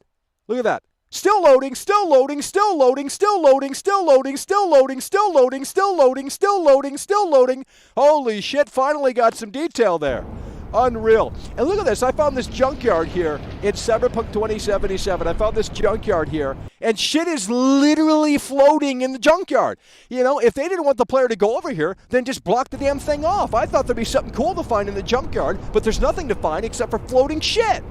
Look at that. Still loading, still loading, still loading, still loading, still loading, still loading, still loading, still loading, still loading, still loading. Holy shit, finally got some detail there. Unreal. And look at this. I found this junkyard here in Cyberpunk 2077. I found this junkyard here, and shit is literally floating in the junkyard. You know, if they didn't want the player to go over here, then just block the damn thing off. I thought there'd be something cool to find in the junkyard, but there's nothing to find except for floating shit.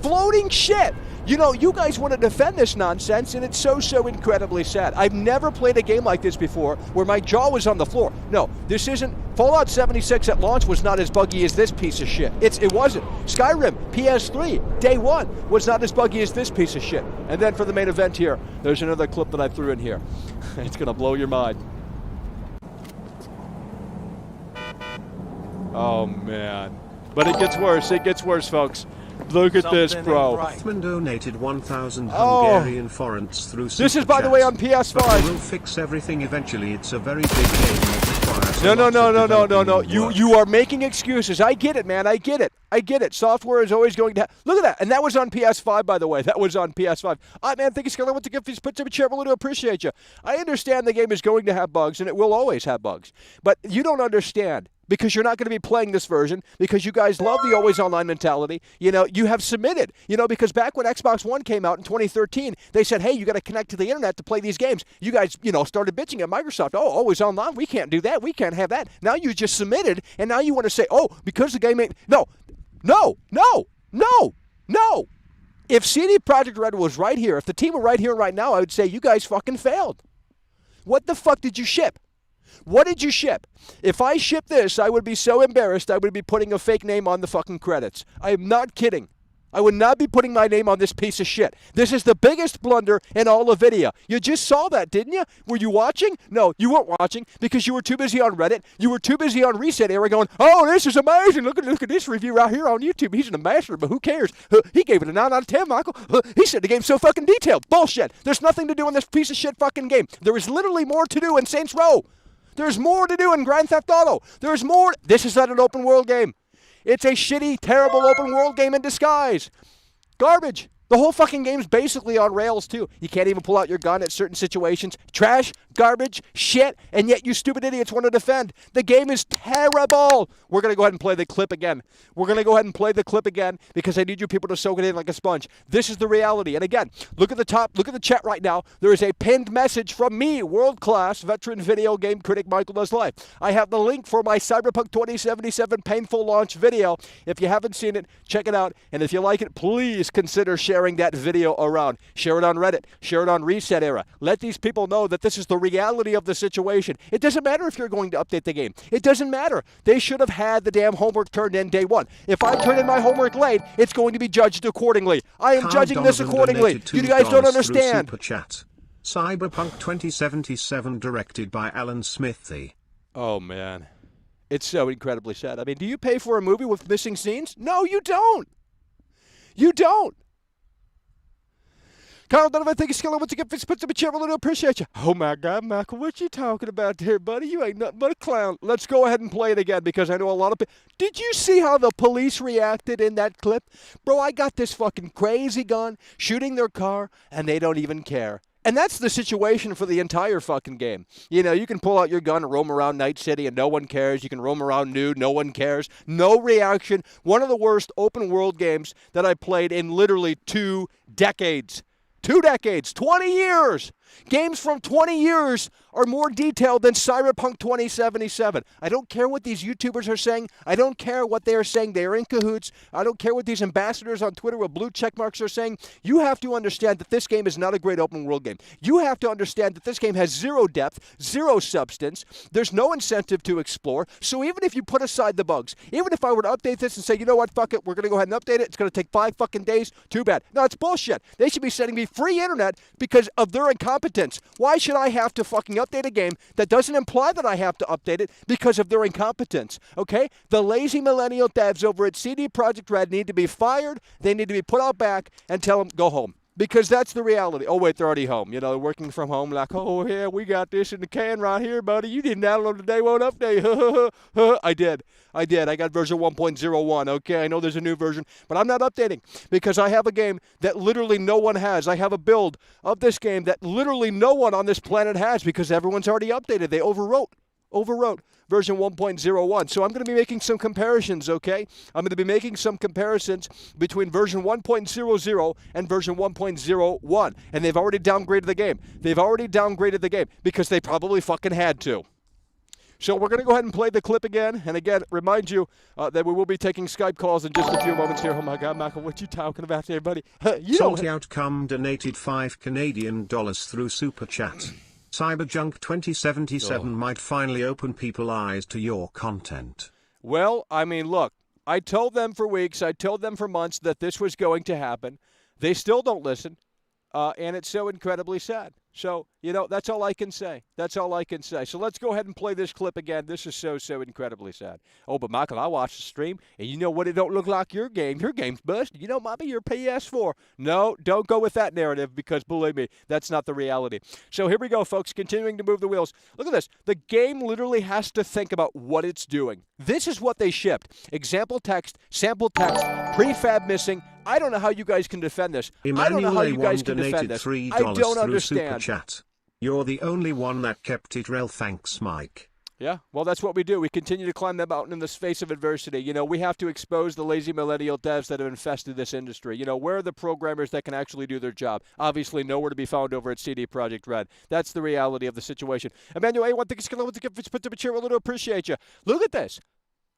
Floating shit. You know, you guys want to defend this nonsense, and it's so incredibly sad. I've never played a game like this before where my jaw was on the floor. No, this isn't. Fallout 76 at launch was not as buggy as this piece of shit. It wasn't. Skyrim, PS3, day one, was not as buggy as this piece of shit. And then for the main event here, there's another clip that I threw in here. It's going to blow your mind. Oh, man. But it gets worse. It gets worse, folks. Look at this, bro. Rothman donated 1,000 Hungarian forints through Super This is, by the way, on PS5. But we'll fix everything eventually. It's a very big game that requires No. You are making excuses. I get it, man. I get it. Software is always going to have... Look at that. And that was on PS5, by the way. That was on PS5. Man, thank you, Skylar. I want to give these put to a chair. To appreciate you. I understand the game is going to have bugs, and it will always have bugs. But you don't understand. Because you're not going to be playing this version, because you guys love the always online mentality. You know, you have submitted. You know, because back when Xbox One came out in 2013, they said, hey, you got to connect to the internet to play these games. You guys, you know, started bitching at Microsoft. Oh, always online. We can't do that. We can't have that. Now you just submitted, and now you want to say, oh, because the game ain't... No. If CD Projekt Red was right here, if the team were right here right now, I would say you guys fucking failed. What the fuck did you ship? What did you ship? If I shipped this, I would be so embarrassed I would be putting a fake name on the fucking credits. I am not kidding. I would not be putting my name on this piece of shit. This is the biggest blunder in all of video. You just saw that, didn't you? Were you watching? No, you weren't watching because you were too busy on Reddit. You were too busy on Reset Era going, oh, this is amazing. Look at this review right here on YouTube. He's an ambassador, but who cares? He gave it a 9 out of 10, Michael. He said the game's so fucking detailed. Bullshit. There's nothing to do in this piece of shit fucking game. There is literally more to do in Saints Row. There's more to do in Grand Theft Auto. There's more. This is not an open world game. It's a shitty, terrible open world game in disguise. Garbage. The whole fucking game's basically on rails, too. You can't even pull out your gun at certain situations. Trash, garbage, shit, and yet you stupid idiots want to defend. The game is terrible. We're going to go ahead and play the clip again. Because I need you people to soak it in like a sponge. This is the reality. And again, look at the top, look at the chat right now. There is a pinned message from me, world-class veteran video game critic Michael Does Life. I have the link for my Cyberpunk 2077 painful launch video. If you haven't seen it, check it out. And if you like it, please consider sharing that video around. Share it on Reddit. Share it on Reset Era. Let these people know that this is the reality of the situation. It doesn't matter if you're going to update the game. It doesn't matter. They should have had the damn homework turned in day one. If I turn in my homework late, it's going to be judged accordingly. I am judging this accordingly. You guys don't understand. Super chat. Cyberpunk 2077 directed by Alan Smithy. Oh, man. It's so incredibly sad. I mean, do you pay for a movie with missing scenes? No, you don't. You don't. Carl Donovan, thank you, Skiller. Once again, puts up a chair. Really appreciate you. Oh, my God, Michael, what you talking about there, buddy? You ain't nothing but a clown. Let's go ahead and play it again because I know a lot of people. Did you see how the police reacted in that clip? Bro, I got this fucking crazy gun shooting their car, and they don't even care. And that's the situation for the entire fucking game. You know, you can pull out your gun and roam around Night City and no one cares. You can roam around nude, no one cares. No reaction. One of the worst open world games that I played in literally 2 decades. 2 decades, 20 years. Games from 20 years are more detailed than Cyberpunk 2077. I don't care what these YouTubers are saying. I don't care what they are saying. They are in cahoots. I don't care what these ambassadors on Twitter with blue check marks are saying. You have to understand that this game is not a great open world game. You have to understand that this game has zero depth, zero substance. There's no incentive to explore. So even if you put aside the bugs, even if I were to update this and say, you know what, fuck it, we're going to go ahead and update it. It's going to take 5 fucking days. Too bad. No, it's bullshit. They should be sending me free internet because of their incompetence. Why should I have to fucking update a game that doesn't imply that I have to update it because of their incompetence? Okay? The lazy millennial devs over at CD Projekt Red need to be fired. They need to be put out back and tell them, go home. Because that's the reality. Oh, wait, they're already home. You know, they're working from home like, oh, yeah, we got this in the can right here, buddy. You didn't download the day one update. I did. I got version 1.01. Okay, I know there's a new version, but I'm not updating because I have a game that literally no one has. I have a build of this game that literally no one on this planet has because everyone's already updated. They overwrote version 1.01. So I'm going to be making some comparisons, okay? I'm going to be making some comparisons between version 1.00 and version 1.01. And they've already downgraded the game. Because they probably fucking had to. So we're going to go ahead and play the clip again. And again, remind you that we will be taking Skype calls in just a few moments here. Oh my God, Michael, what you talking about there, buddy? Salty Outcome donated 5 Canadian dollars through Super Chat. Cyberjunk 2077 might finally open people's eyes to your content. Well, I mean, look, I told them for weeks, I told them for months that this was going to happen. They still don't listen, and it's so incredibly sad. So, you know, that's all I can say. So let's go ahead and play this clip again. This is so incredibly sad. Oh, but Michael, I watched the stream, and you know what? It don't look like your game. Your game's busted. You know, might be your PS4. No, don't go with that narrative because, believe me, that's not the reality. So here we go, folks, continuing to move the wheels. Look at this. The game literally has to think about what it's doing. This is what they shipped. Example text, sample text, prefab missing. I don't know how you guys can defend this. I don't know how you guys can defend this. I don't understand. Chat. You're the only one that kept it real. Thanks, Mike. Yeah, well, that's what we do. We continue to climb that mountain in the face of adversity. You know, we have to expose the lazy millennial devs that have infested this industry. You know, where are the programmers that can actually do their job? Obviously, nowhere to be found over at CD Projekt Red. That's the reality of the situation. Emmanuel, I want to put the chair a little appreciate you. Look at this.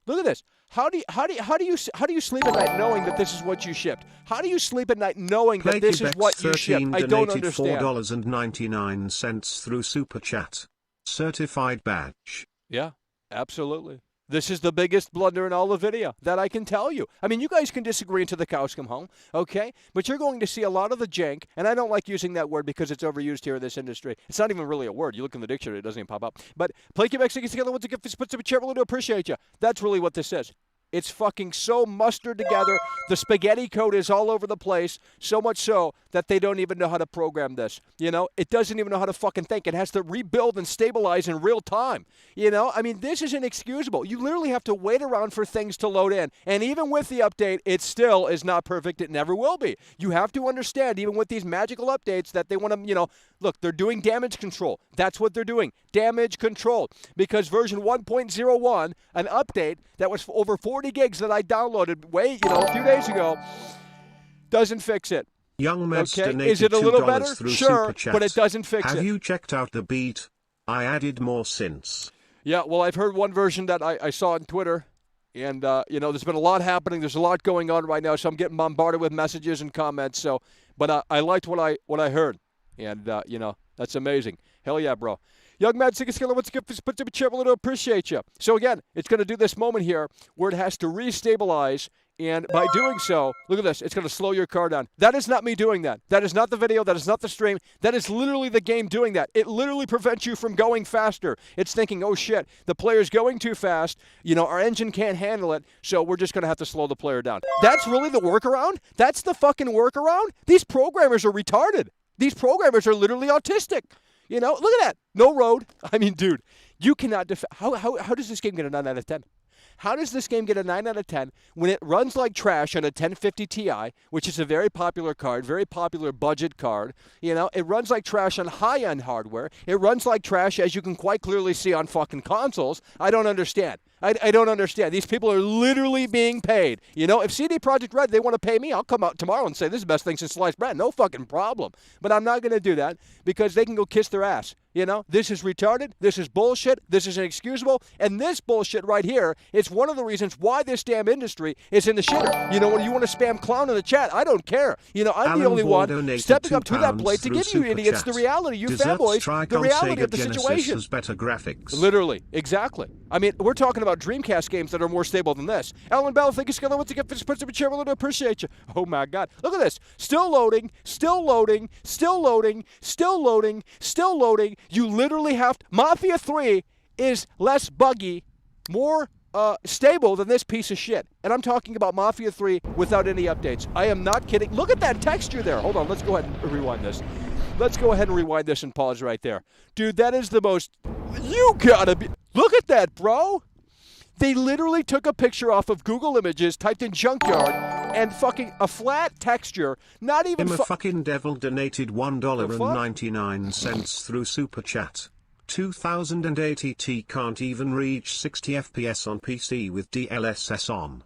Look at this. How do you sleep at night knowing that this is what you shipped? How do you sleep at night knowing that this is what you shipped? I don't understand. $4.99 through Super Chat. Certified badge. Yeah, absolutely. This is the biggest blunder in all of video, that I can tell you. I mean, you guys can disagree until the cows come home, okay? But you're going to see a lot of the jank, and I don't like using that word because it's overused here in this industry. It's not even really a word. You look in the dictionary, it doesn't even pop up. But play Quebec together with the gift, put some chair, to appreciate you. That's really what this is. It's fucking so mustered together. The spaghetti code is all over the place, so much so that they don't even know how to program this. You know, it doesn't even know how to fucking think. It has to rebuild and stabilize in real time. You know, I mean, this is inexcusable. You literally have to wait around for things to load in. And even with the update, it still is not perfect. It never will be. You have to understand, even with these magical updates, that they want to, you know, look, they're doing damage control. That's what they're doing. Damage control. Because version 1.01, an update that was over 40 gigs that I downloaded a few days ago, doesn't fix it. Young Meds okay? donated Is it a little better? through Sure, Super Chat. but it doesn't fix it. Have you checked out the beat? I added more since. Yeah, well, I've heard one version that I saw on Twitter, and, there's been a lot happening. There's a lot going on right now, so I'm getting bombarded with messages and comments. So, but I liked what I heard, and, that's amazing. Hell yeah, bro. Young man, put the chair a little appreciate you. So again, it's going to do this moment here where it has to restabilize, and by doing so, look at this, it's going to slow your car down. That is not me doing that. That is not the video. That is not the stream. That is literally the game doing that. It literally prevents you from going faster. It's thinking, oh shit, the player's going too fast. Our engine can't handle it, so we're just going to have to slow the player down. That's really the workaround? That's the fucking workaround? These programmers are retarded. These programmers are literally autistic. Look at that. No road. I mean, dude, you cannot how does this game get a 9 out of 10? How does this game get a 9 out of 10 when it runs like trash on a 1050 Ti, which is a very popular card, very popular budget card? It runs like trash on high-end hardware. It runs like trash, as you can quite clearly see on fucking consoles. I don't understand. I don't understand. These people are literally being paid. You know, if CD Projekt Red, they want to pay me, I'll come out tomorrow and say this is the best thing since sliced bread. No fucking problem. But I'm not going to do that because they can go kiss their ass. You know, this is retarded. This is bullshit. This is inexcusable. And this bullshit right here is one of the reasons why this damn industry is in the shitter. You know, when you want to spam clown in the chat, I don't care. You know, I'm the only one stepping up to that plate to give you idiots the reality, you fanboys, the reality of the situation. Better graphics. Literally, exactly. I mean, we're talking about Dreamcast games that are more stable than this. Alan Bell, thank you, Skilla. What's get this puts up a chair? Really appreciate you. Oh my God, look at this. Still loading, still loading, still loading, still loading, still loading. You literally have to. Mafia 3 is less buggy, more stable than this piece of shit. And I'm talking about Mafia 3 without any updates. I am not kidding. Look at that texture there. Hold on, let's go ahead and rewind this. Let's go ahead and rewind this and pause right there. Dude, that is the most. You gotta be. Look at that, bro. They literally took a picture off of Google Images, typed in junkyard, and fucking a flat texture. Not even. Fucking Devil donated $1.99 through Super Chat. 2080 can't even reach 60 FPS on PC with DLSS on.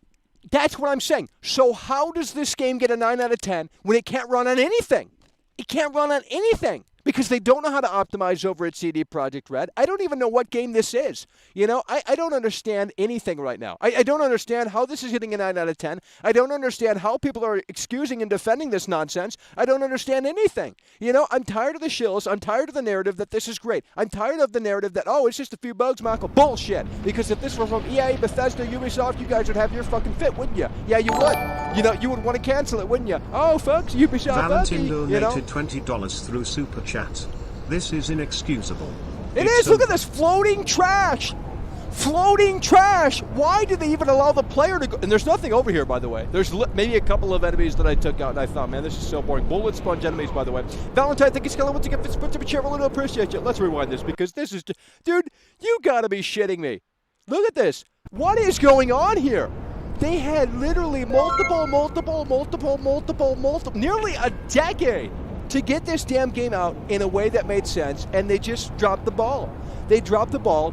That's what I'm saying. So how does this game get a 9 out of 10 when it can't run on anything? It can't run on anything because they don't know how to optimize over at CD Projekt Red. I don't even know what game this is. You know, I don't understand anything right now. I don't understand how this is hitting a 9 out of 10. I don't understand how people are excusing and defending this nonsense. I don't understand anything. You know, I'm tired of the shills. I'm tired of the narrative that this is great. I'm tired of the narrative that, oh, it's just a few bugs, Michael. Bullshit. Because if this were from EA, Bethesda, Ubisoft, you guys would have your fucking fit, wouldn't you? Yeah, you would. You know, you would want to cancel it, wouldn't you? Oh, folks, Ubisoft. Valentin donated $20 through Super Chat. This is inexcusable. It is. Look at this floating trash. Floating trash. Why did they even allow the player to go? And there's nothing over here, by the way. There's maybe a couple of enemies that I took out, and I thought, man, this is so boring. Bullet sponge enemies, by the way. Valentine, thank you, Skeleton. Once again, put up a chair. I really appreciate you. Let's rewind this because this is, dude, you gotta be shitting me. Look at this. What is going on here? They had literally multiple, nearly a decade to get this damn game out in a way that made sense, and they just dropped the ball. They dropped the ball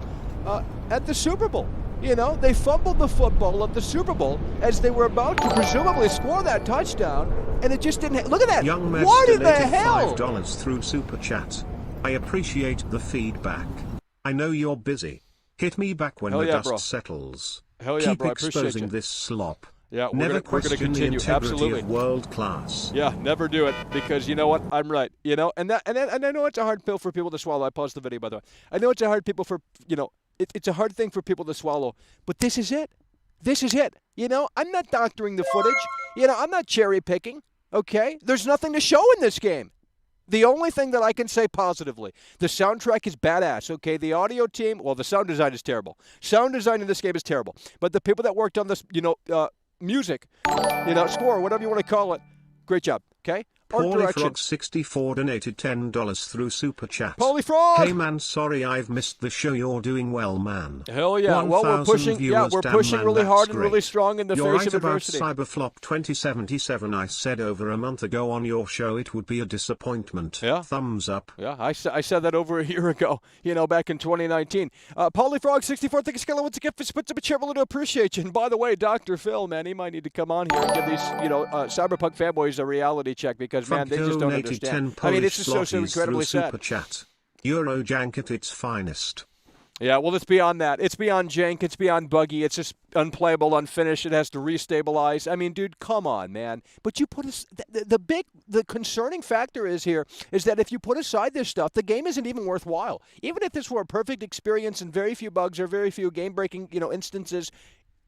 at the Super Bowl. You know, they fumbled the football at the Super Bowl as they were about to presumably score that touchdown, and it just didn't. Look at that. Young Mess what in the hell? $5 through Super Chat. I appreciate the feedback. I know you're busy. Hit me back when the dust settles. Hell yeah, Keep bro. I appreciate exposing you. this slop. Yeah, never we're gonna continue. the integrity Absolutely. of world class. Yeah, never do it because you know what? I'm right. You know, and I know it's a hard pill for people to swallow. I paused the video, by the way. I know it's a hard it's a hard thing for people to swallow. But this is it. This is it. You know, I'm not doctoring the footage. You know, I'm not cherry picking. Okay, there's nothing to show in this game. The only thing that I can say positively, the soundtrack is badass, okay? The audio team, well, the sound design is terrible. Sound design in this game is terrible. But the people that worked on this, music, score, whatever you want to call it, great job, okay? Paulyfrog64 donated $10 through Super Chat. Paulyfrog! Hey man, sorry I've missed the show. You're doing well, man. Hell yeah. Well, we're pushing really hard and really strong in the face of adversity. You're right about Cyberflop 2077. I said over a month ago on your show it would be a disappointment. Yeah. Thumbs up. Yeah, I said that over a year ago, back in 2019. Paulyfrog64, thank you, Skeleton. Once again, puts up a chair. Really to appreciate you. And by the way, Dr. Phil, man, he might need to come on here and give these, Cyberpunk fanboys a reality check because, man, they just don't understand. I mean, it's just so incredibly sad. Super Chat. Eurojank at its finest. Yeah, well, it's beyond that. It's beyond jank. It's beyond buggy. It's just unplayable, unfinished. It has to restabilize. I mean, dude, come on, man. But you put the concerning factor is that if you put aside this stuff, the game isn't even worthwhile. Even if this were a perfect experience and very few bugs or very few game-breaking, instances,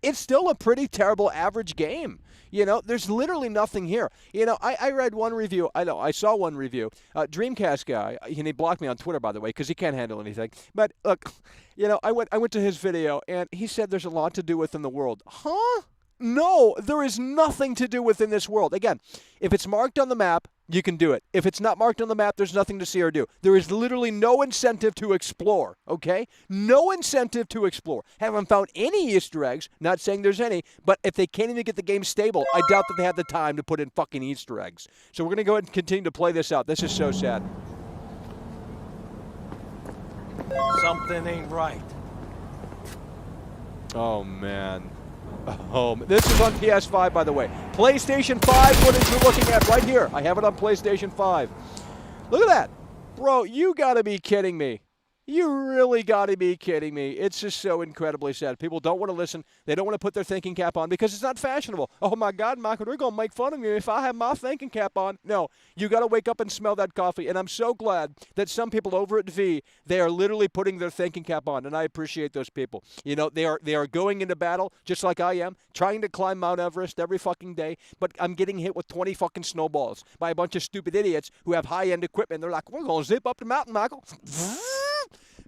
it's still a pretty terrible average game. There's literally nothing here. I read one review. I saw one review. Dreamcast guy, and he blocked me on Twitter, by the way, because he can't handle anything. But look, I went to his video, and he said there's a lot to do within the world. Huh? No, there is nothing to do within this world. Again, if it's marked on the map, you can do it. If it's not marked on the map, there's nothing to see or do. There is literally no incentive to explore, okay? No incentive to explore. Haven't found any Easter eggs, not saying there's any, but if they can't even get the game stable, I doubt that they have the time to put in fucking Easter eggs. So we're going to go ahead and continue to play this out. This is so sad. Something ain't right. Oh, man. Oh, this is on PS5, by the way. PlayStation 5 footage you're looking at right here. I have it on PlayStation 5. Look at that. Bro, you got to be kidding me. You really got to be kidding me. It's just so incredibly sad. People don't want to listen. They don't want to put their thinking cap on because it's not fashionable. Oh, my God, Michael, they're going to make fun of me if I have my thinking cap on. No, you got to wake up and smell that coffee. And I'm so glad that some people over at V, they are literally putting their thinking cap on, and I appreciate those people. You know, they are going into battle just like I am, trying to climb Mount Everest every fucking day, but I'm getting hit with 20 fucking snowballs by a bunch of stupid idiots who have high-end equipment. They're like, we're going to zip up the mountain, Michael.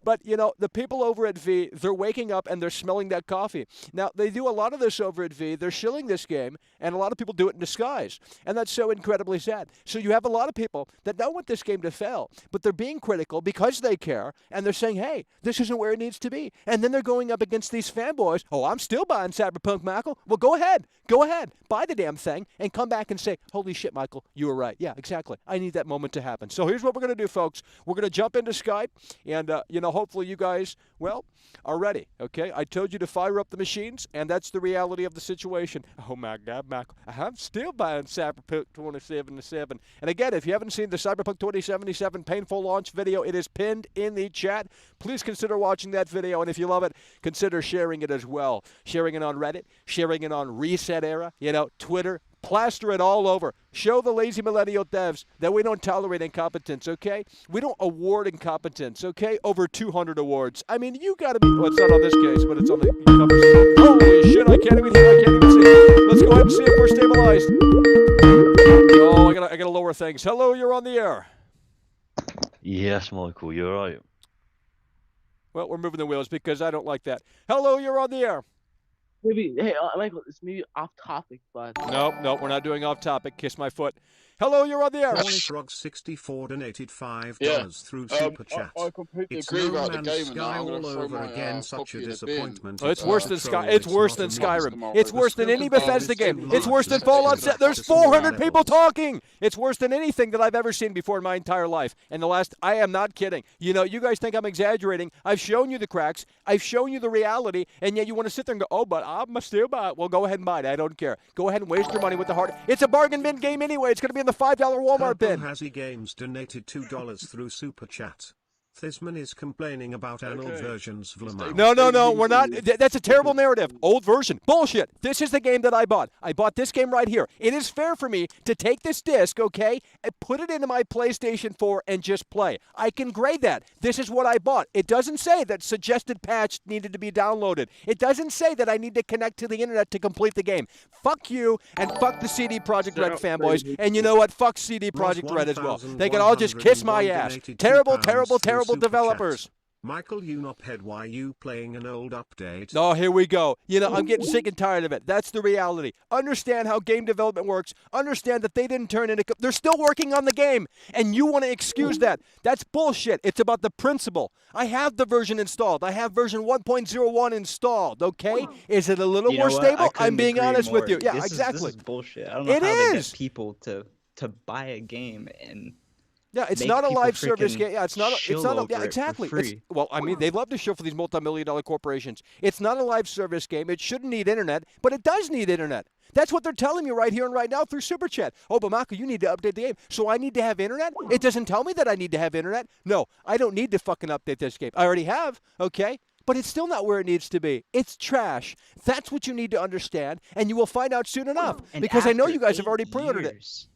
But, you know, the people over at V, they're waking up and they're smelling that coffee. Now, they do a lot of this over at V. They're shilling this game, and a lot of people do it in disguise. And that's so incredibly sad. So you have a lot of people that don't want this game to fail, but they're being critical because they care, and they're saying, hey, this isn't where it needs to be. And then they're going up against these fanboys. Oh, I'm still buying Cyberpunk, Michael. Well, go ahead. Go ahead. Buy the damn thing and come back and say, holy shit, Michael, you were right. Yeah, exactly. I need that moment to happen. So here's what we're going to do, folks. We're going to jump into Skype, and, you know, hopefully you guys, well, are ready, okay? I told you to fire up the machines, and that's the reality of the situation. Oh, my God, Michael, I'm still buying Cyberpunk 2077. And again, if you haven't seen the Cyberpunk 2077 painful launch video, it is pinned in the chat. Please consider watching that video, and if you love it, consider sharing it as well. Sharing it on Reddit, sharing it on Reset Era, you know, Twitter, plaster it all over. Show the lazy millennial devs that we don't tolerate incompetence, okay? We don't award incompetence, okay? Over 200 awards. I mean, you gotta be, well, it's not on this case, but it's on the covers. Holy shit, I can't even hear, I can't even see. Let's go ahead and see if we're stabilized. Oh, I gotta lower things. Hello, you're on the air. Yes, Michael, you're right. Well, we're moving the wheels because I don't like that. Hello, you're on the air. Maybe, hey, Michael, it's maybe off topic, but... Nope, we're not doing off topic. Kiss my foot. Hello, you're on the air. Frog 64 donated $5 through Super Chat. I completely It's agree No about the Man's game, and Sky I'm going all to throw over my again, such a copy in the bin. disappointment. Oh, it's worse than Sky. It's worse than Skyrim. It's worse than any The Bethesda game. Skyrim It's worse than is Fallout. back There's to smaller 400 people levels. talking. It's worse than anything that I've ever seen before in my entire life. And I am not kidding. You know, you guys think I'm exaggerating. I've shown you the cracks. I've shown you the reality, and yet you want to sit there and go, oh, but I'm still buy it. Well, go ahead and buy it. I don't care. Go ahead and waste your money with the heart. It's a bargain bin game anyway. It's going to be in the $5 Walmart bin. Hazy Games donated $2 through Super Chat. Thisman is complaining about an old version's Vlamar. No, we're not. That's a terrible narrative. Old version. Bullshit. This is the game that I bought. I bought this game right here. It is fair for me to take this disc, okay, and put it into my PlayStation 4 and just play. I can grade that. This is what I bought. It doesn't say that suggested patch needed to be downloaded. It doesn't say that I need to connect to the internet to complete the game. Fuck you and fuck the CD Projekt Red fanboys. And you know what? Fuck CD Projekt Red as well. They can all just kiss my ass. Terrible developers. Michael Unophead, why you playing an old update? Oh, here we go. You know, I'm getting sick and tired of it. That's the reality. Understand how game development works. Understand that they didn't turn into... They're still working on the game, and you want to excuse that. That's bullshit. It's about the principle. I have the version installed. I have version 1.01 installed, okay? Is it a little more stable? I'm being honest with you. Yeah, exactly. This is bullshit. I don't know how they get people to buy a game and... Yeah, it's not a live service game. Yeah, it's not. Yeah, exactly. Well, I mean, they love to show for these multi-million-dollar corporations. It's not a live service game. It shouldn't need internet, but it does need internet. That's what they're telling me right here and right now through Super Chat. Oh, but Marco, you need to update the game. So I need to have internet? It doesn't tell me that I need to have internet. No, I don't need to fucking update this game. I already have, okay? But it's still not where it needs to be. It's trash. That's what you need to understand, and you will find out soon enough. Because I know you guys have already pre-ordered it.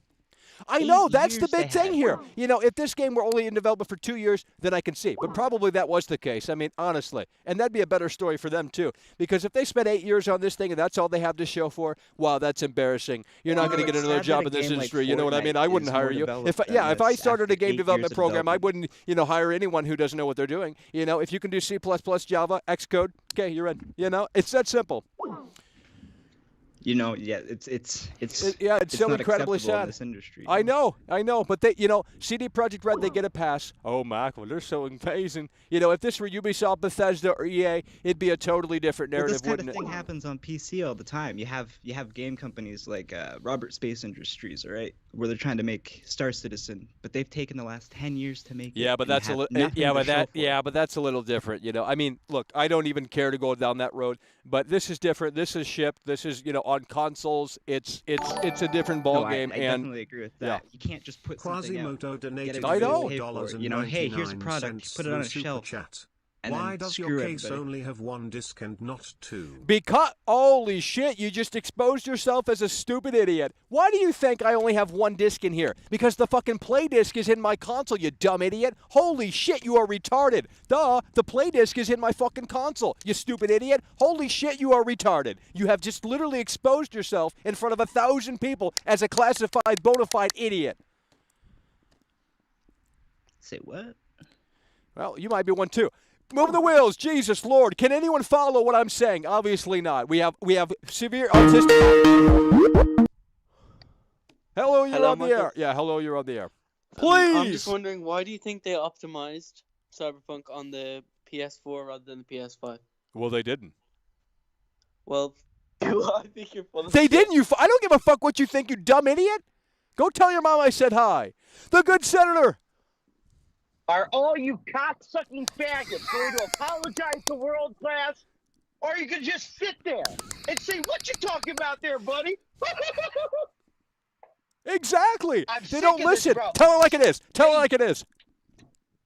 I know, that's the big thing here. You know, if this game were only in development for 2 years, then I can see. But probably that was the case. I mean, honestly. And that'd be a better story for them, too. Because if they spent 8 years on this thing and that's all they have to show for, wow, that's embarrassing. You're not going to get another job in this industry. You know what I mean? I wouldn't hire you. If I started a game development program, I wouldn't, hire anyone who doesn't know what they're doing. You know, if you can do C++, Java, Xcode, okay, you're in. You know, it's that simple. You know, yeah, it's so not incredibly sad. In this industry. I know, but they, CD Projekt Red, they get a pass. Oh, Michael, they're so amazing. You know, if this were Ubisoft, Bethesda, or EA, it'd be a totally different narrative, wouldn't it? This kind of thing happens on PC all the time. You have game companies like Robert Space Industries, all right, where they're trying to make Star Citizen, but they've taken the last 10 years to make it. Yeah, but that's a little. Yeah, but that's a little different. I mean, look, I don't even care to go down that road. But this is different. This is shipped. This is on consoles. It's a different ball game. I definitely agree with that. Yeah. You can't just put something out. Quasimodo donated I know. $4.99 hey, here's a product, put it on a shelf. Chat. And Why then does screw your case everybody. only have one disc and not two? Because holy shit, you just exposed yourself as a stupid idiot. Why do you think I only have one disc in here? Because the fucking play disc is in my console, you dumb idiot. Holy shit, you are retarded. Duh, the play disc is in my fucking console, you stupid idiot. Holy shit, you are retarded. You have just literally exposed yourself in front of 1,000 people as a classified bona fide idiot. Say what? Well, you might be one too. Move the wheels, Jesus Lord. Can anyone follow what I'm saying? Obviously not. We have severe autistic. Hello, you're on the air. Yeah, hello, you're on the air. Please. I'm just wondering, why do you think they optimized Cyberpunk on the PS4 rather than the PS5? Well, they didn't. Well, I think you're full of They shit. didn't. I don't give a fuck what you think, you dumb idiot. Go tell your mom I said hi. The good senator. Are all you cock-sucking faggots going to apologize to world class? Or are you going to just sit there and say, what you talking about there, buddy? Exactly. I'm They sick don't of listen. this, bro. Tell it like it is. Tell it like it is.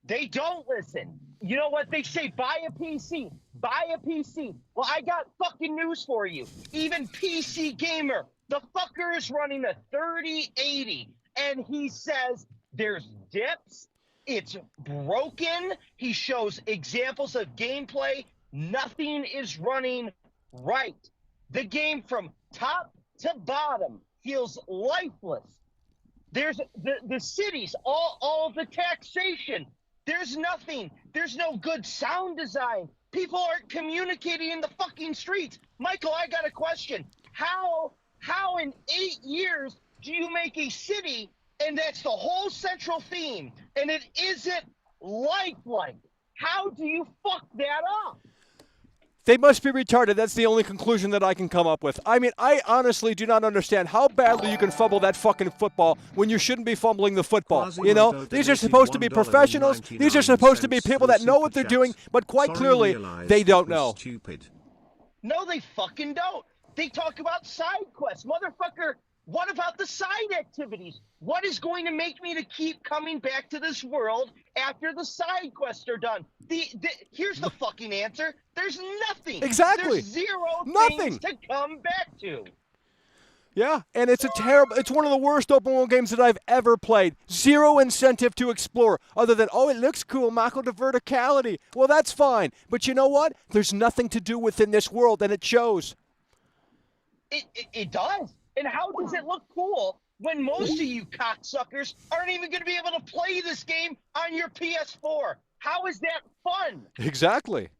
They don't listen. You know what? They say, buy a PC. Buy a PC. Well, I got fucking news for you. Even PC Gamer, the fucker is running a 3080. And he says there's dips. It's broken. He shows examples of gameplay. Nothing is running right. The game from top to bottom feels lifeless. There's the cities, all the taxation. There's nothing. There's no good sound design. People aren't communicating in the fucking streets. Michael, I got a question. How in 8 years do you make a city and that's the whole central theme, and it isn't lifelike? How do you fuck that up? They must be retarded. That's the only conclusion that I can come up with. I mean, I honestly do not understand how badly you can fumble that fucking football when you shouldn't be fumbling the football. You know, these are supposed to be professionals. These are supposed to be people that know what they're doing, but quite clearly, they don't know. No, they fucking don't. They talk about side quests. Motherfucker, what about the side activities? What is going to make me to keep coming back to this world after the side quests are done? Here's the fucking answer. There's nothing. Exactly. There's zero Nothing things to come back to. Yeah, and it's one of the worst open world games that I've ever played. Zero incentive to explore other than, oh, it looks cool, Michael, the verticality. Well, that's fine. But you know what? There's nothing to do within this world, and it shows. It does. And how does it look cool when most of you cocksuckers aren't even going to be able to play this game on your PS4? How is that fun? Exactly.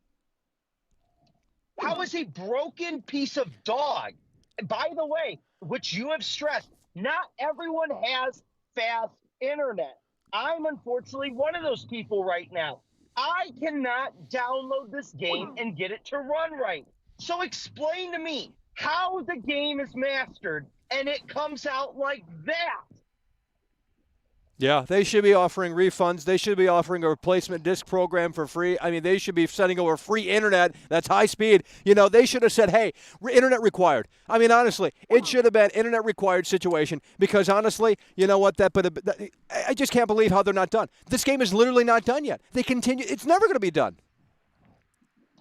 How is a broken piece of dog? And by the way, which you have stressed, not everyone has fast internet. I'm unfortunately one of those people right now. I cannot download this game and get it to run right. So explain to me how the game is mastered and it comes out like that. Yeah, they should be offering refunds. They should be offering a replacement disc program for free. I mean, they should be sending over free internet that's high speed. You know, they should have said, hey, internet required. I mean, honestly, it should have been internet required situation because honestly, you know what? I just can't believe how they're not done. This game is literally not done yet. They continue. It's never going to be done.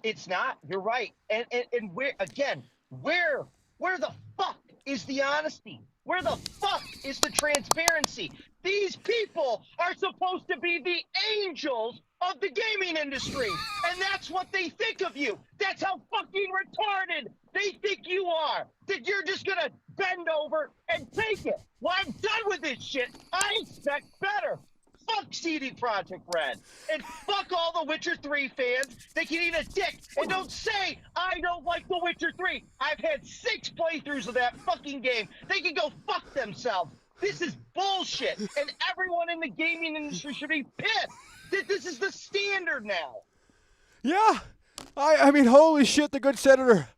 It's not. You're right. And where the fuck is the honesty? Where the fuck is the transparency? These people are supposed to be the angels of the gaming industry, and that's what they think of you. That's how fucking retarded they think you are, that you're just gonna bend over and take it. Well, I'm done with this shit. I expect better. Fuck CD Projekt Red, and fuck all the Witcher 3 fans. They can eat a dick, and don't say I don't like the Witcher 3. I've had 6 playthroughs of that fucking game. They can go fuck themselves. This is bullshit, and everyone in the gaming industry should be pissed that this is the standard now. Yeah. I mean, holy shit, the good senator.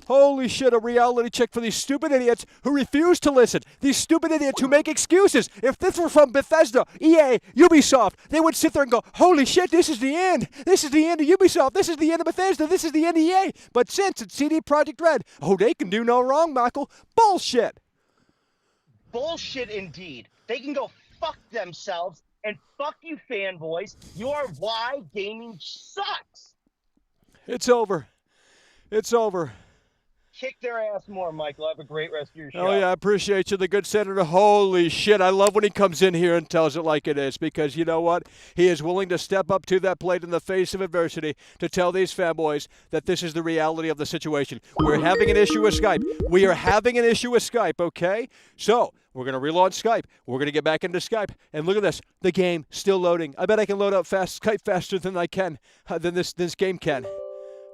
Holy shit, a reality check for these stupid idiots who refuse to listen. These stupid idiots who make excuses. If this were from Bethesda, EA, Ubisoft, they would sit there and go, holy shit, this is the end. This is the end of Ubisoft. This is the end of Bethesda. This is the end of EA. But since it's CD Projekt Red, oh, they can do no wrong, Michael. Bullshit. Bullshit indeed. They can go fuck themselves and fuck you fanboys. Your why gaming sucks. It's over. It's over. Kick their ass more, Michael. Have a great rest of your show. Oh, yeah, I appreciate you, the good senator. Holy shit, I love when he comes in here and tells it like it is, because you know what? He is willing to step up to that plate in the face of adversity to tell these fanboys that this is the reality of the situation. We're having an issue with Skype. We are having an issue with Skype, okay? So we're going to relaunch Skype. We're going to get back into Skype. And look at this. The game still loading. I bet I can load up Skype faster than I can, than this game can.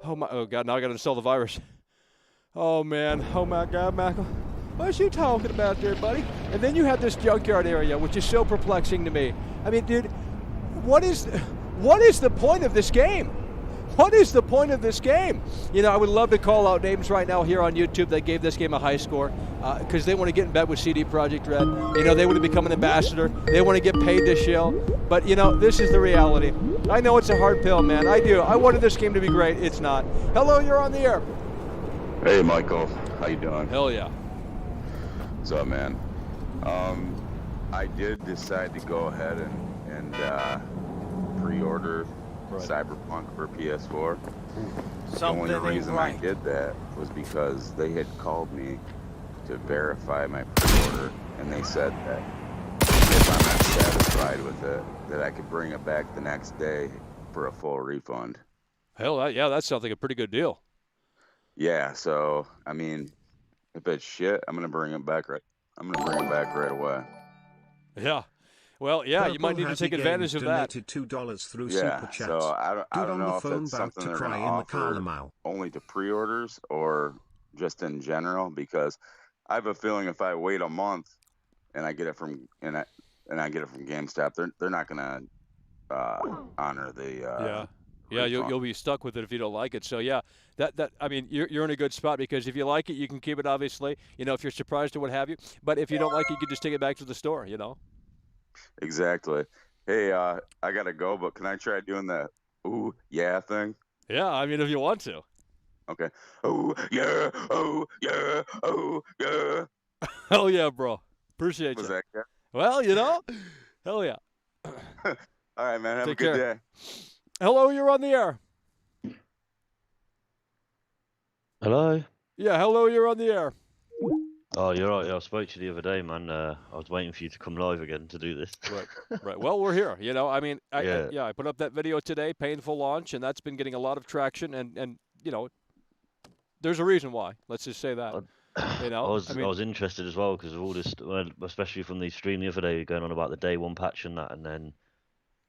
Oh, God, now I got to install the virus. Oh, man. Oh, my God, Michael. What you talking about there, buddy? And then you have this junkyard area, which is so perplexing to me. I mean, dude, what is the point of this game? What is the point of this game? You know, I would love to call out names right now here on YouTube that gave this game a high score because they want to get in bed with CD Projekt Red. You know, they want to become an ambassador. They want to get paid to shill. But, you know, this is the reality. I know it's a hard pill, man. I do. I wanted this game to be great. It's not. Hello, you're on the air. Hey, Michael. How you doing? Hell yeah. What's up, man? I did decide to go ahead and pre-order Cyberpunk for PS4. The only reason I did that was because they had called me to verify my pre-order, and they said that if I'm not satisfied with it, that I could bring it back the next day for a full refund. Hell, yeah, that sounds like a pretty good deal. Yeah, so I mean, if it's shit, I'm gonna bring it back right. I'm gonna bring it back right away. Yeah, well, yeah, you might need to take advantage of that. $2 through Yeah, Super Chat. so I don't know if it's about something to they're cry gonna in the offer Carlisle. only to pre-orders or just in general, because I have a feeling if I wait a month and I get it from I get it from GameStop, they're not gonna honor the Yeah, you'll be stuck with it if you don't like it. So yeah, that I mean, you're in a good spot because if you like it, you can keep it. Obviously, you know, if you're surprised or what have you. But if you don't like it, you can just take it back to the store. You know. Exactly. Hey, I gotta go, but can I try doing the ooh yeah thing? Yeah, I mean, if you want to. Okay. Oh yeah, oh yeah, oh yeah. Hell yeah, bro. Appreciate Was you. that good? Well, you know, hell yeah. All right, man. Have Take a good care. day. Hello, you're on the air. Hello? Yeah, hello, you're on the air. Oh, you're right. I spoke to you the other day, man. I was waiting for you to come live again to do this. Right. Well, we're here. You know, I mean, Yeah. I put up that video today, painful launch, and that's been getting a lot of traction. And you know, there's a reason why. Let's just say that. You know, I was interested as well because of all this, especially from the stream the other day, going on about the day one patch and that, and then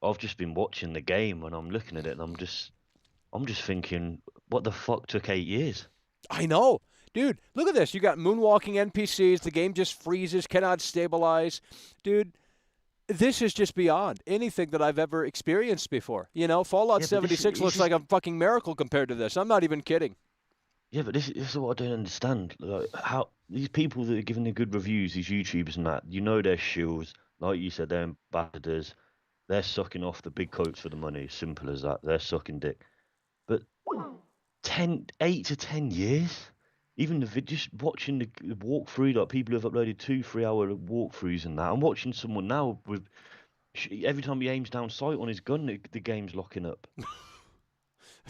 I've just been watching the game and I'm looking at it and I'm just thinking, what the fuck took 8 years? I know. Dude, look at this. You got moonwalking NPCs. The game just freezes, cannot stabilize. Dude, this is just beyond anything that I've ever experienced before. You know, Fallout 76 looks like a fucking miracle compared to this. I'm not even kidding. Yeah, but this is what I don't understand. Like, how these people that are giving the good reviews, these YouTubers and that, you know they're shills. Like you said, they're ambassadors. They're sucking off the big coats for the money. Simple as that. They're sucking dick. But 8 to 10 years? Even just watching the walkthrough, like people have uploaded 2-3 hour walkthroughs and that. I'm watching someone now with every time he aims down sight on his gun, the game's locking up.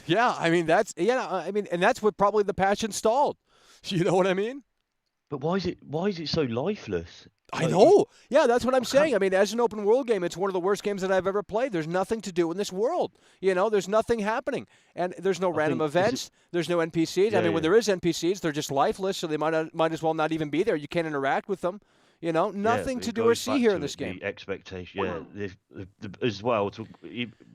Yeah, I mean and that's what probably the patch installed. You know what I mean? But why is it so lifeless? I know. Yeah, that's what I'm saying. I mean, as an open world game, it's one of the worst games that I've ever played. There's nothing to do in this world. You know, there's nothing happening. And there's no random events. There's no NPCs. Yeah, I mean, when there is NPCs, they're just lifeless, so they might as well not even be there. You can't interact with them. You know, nothing to do or see here in this game. The expectation, yeah. As well,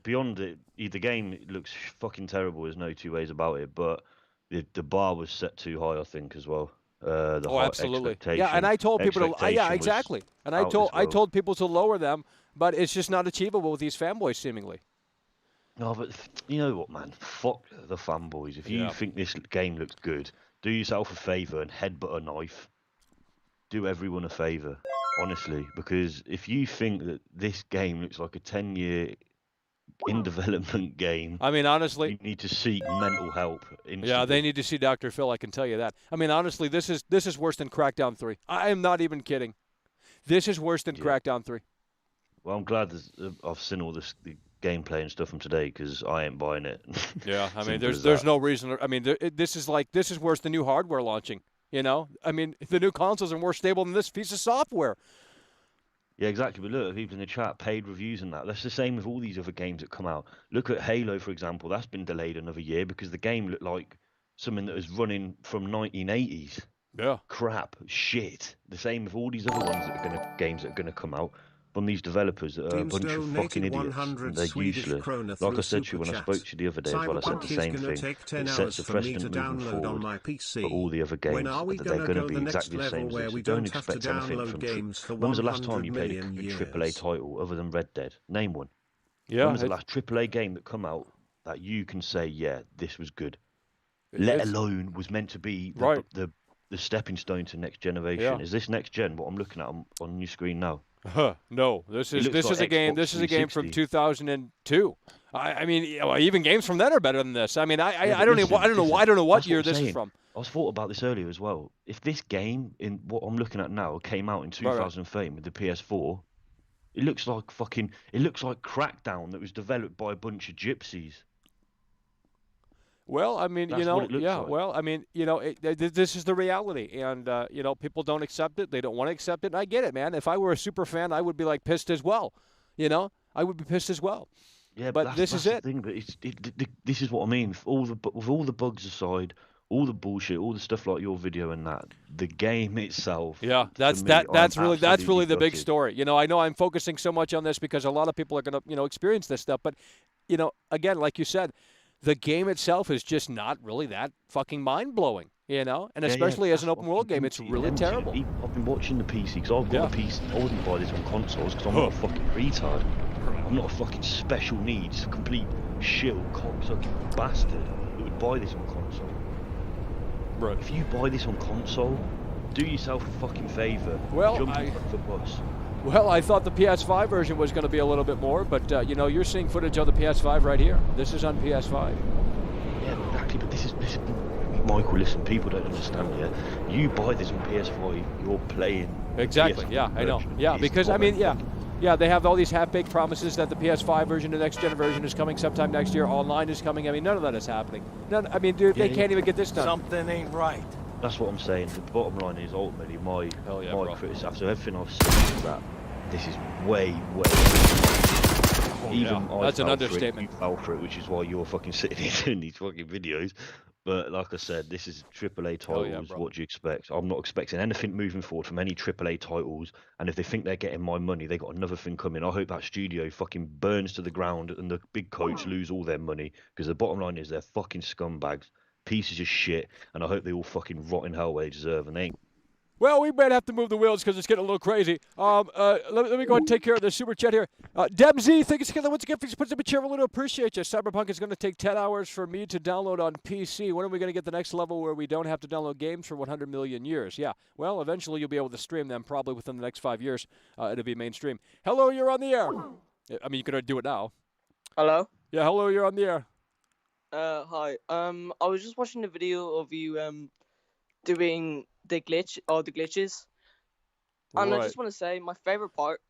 beyond it, the game looks fucking terrible. There's no two ways about it. But the bar was set too high, I think, as well. Absolutely. Yeah, and I told people to. Yeah, exactly. And I told people to lower them, but it's just not achievable with these fanboys, seemingly. No, but you know what, man? Fuck the fanboys. If you think this game looks good, do yourself a favour and headbutt a knife. Do everyone a favour, honestly, because if you think that this game looks like a 10-year in development game, I mean, honestly, you need to seek mental help instantly. Yeah, they need to see Dr. Phil. I can tell you that. I mean, honestly, this is worse than Crackdown 3. I am not even kidding. This is worse than Crackdown 3. Well, I'm glad I've seen all the gameplay and stuff from today because I ain't buying it. Yeah, I mean, there's no reason. I mean, this is worse than new hardware launching. You know, I mean, the new consoles are more stable than this piece of software. Yeah, exactly. But look, people in the chat, paid reviews and that. That's the same with all these other games that come out. Look at Halo, for example. That's been delayed another year because the game looked like something that was running from 1980s. Yeah. Crap, shit. The same with all these other ones games that are gonna come out from these developers that are a bunch of fucking idiots. And they're useless. Like I said to you when I spoke to you the other day as well, I said the same thing. It sets a precedent moving forward for all the other games that they're going to be exactly the same as this. You don't expect anything from. When was the last time you played a good AAA title other than Red Dead? Name one. Yeah. When was the last AAA game that come out that you can say, yeah, this was good? Let alone was meant to be the stepping stone to next generation. Yeah. Is this next gen what I'm looking at on your screen now? No, this is a game. This is a game from 2002. I mean, even games from then are better than this. I mean, I don't know what year this is from. I was thought about this earlier as well. If this game in what I'm looking at now came out in 2013 with the PS4, it looks like Crackdown that was developed by a bunch of gypsies. Well, I mean, That's like. well, I mean, this is the reality, and people don't accept it. They don't want to accept it, and I get it, man. If I were a super fan, I would be like pissed as well. I would be pissed as well. Yeah, but this is it. Thing, but this is what I mean. With all the bugs aside, all the bullshit, all the stuff like your video and that, the game itself. Yeah, that's really the big story. I know I'm focusing so much on this because a lot of people are going to experience this stuff, but again, like you said. The game itself is just not really that fucking mind-blowing, and especially as an open-world game, it's really terrible. I've been watching the PC because I've got a PC. I wouldn't buy this on consoles because I'm not a fucking retard. I'm not a fucking special needs, complete shill, cocksucking bastard that would buy this on console. Right. If you buy this on console, do yourself a fucking favour. Jump on the bus. Well, I thought the PS5 version was going to be a little bit more, but, you're seeing footage of the PS5 right here. This is on PS5. Yeah, exactly, but this is Michael, listen, people don't understand, yeah? You buy this on PS5, you're playing... Exactly, PS5 yeah, I know. Yeah, because, I mean, yeah, they have all these half-baked promises that the PS5 version, the next-gen version is coming sometime next year, online is coming. I mean, none of that is happening. I mean, dude, they can't even get this done. Something ain't right. That's what I'm saying. The bottom line is ultimately my criticism. After everything I've seen is that this is way. That's an understatement. You fell for it, which is why you're fucking sitting here doing these fucking videos. But like I said, this is AAA titles. What do you expect? I'm not expecting anything moving forward from any AAA titles. And if they think they're getting my money, they got another thing coming. I hope that studio fucking burns to the ground and the big coats lose all their money. Because the bottom line is they're fucking scumbags. Pieces of shit, and I hope they all fucking rot in hell where they deserve, and they ain't. Well, we might have to move the wheels because it's getting a little crazy. Let me go ahead and take care of the super chat here. Deb Z, thank you together once again for putting the chair. Really appreciate you. Cyberpunk is going to take 10 hours for me to download on PC. When are we going to get the next level where we don't have to download games for 100 million years? Yeah, well, eventually you'll be able to stream them probably within the next 5 years. It'll be mainstream. Hello, you're on the air. I mean, you can do it now. Hello? Yeah, hello, you're on the air. Hi. I was just watching the video of you doing the glitches. And I just want to say my favorite part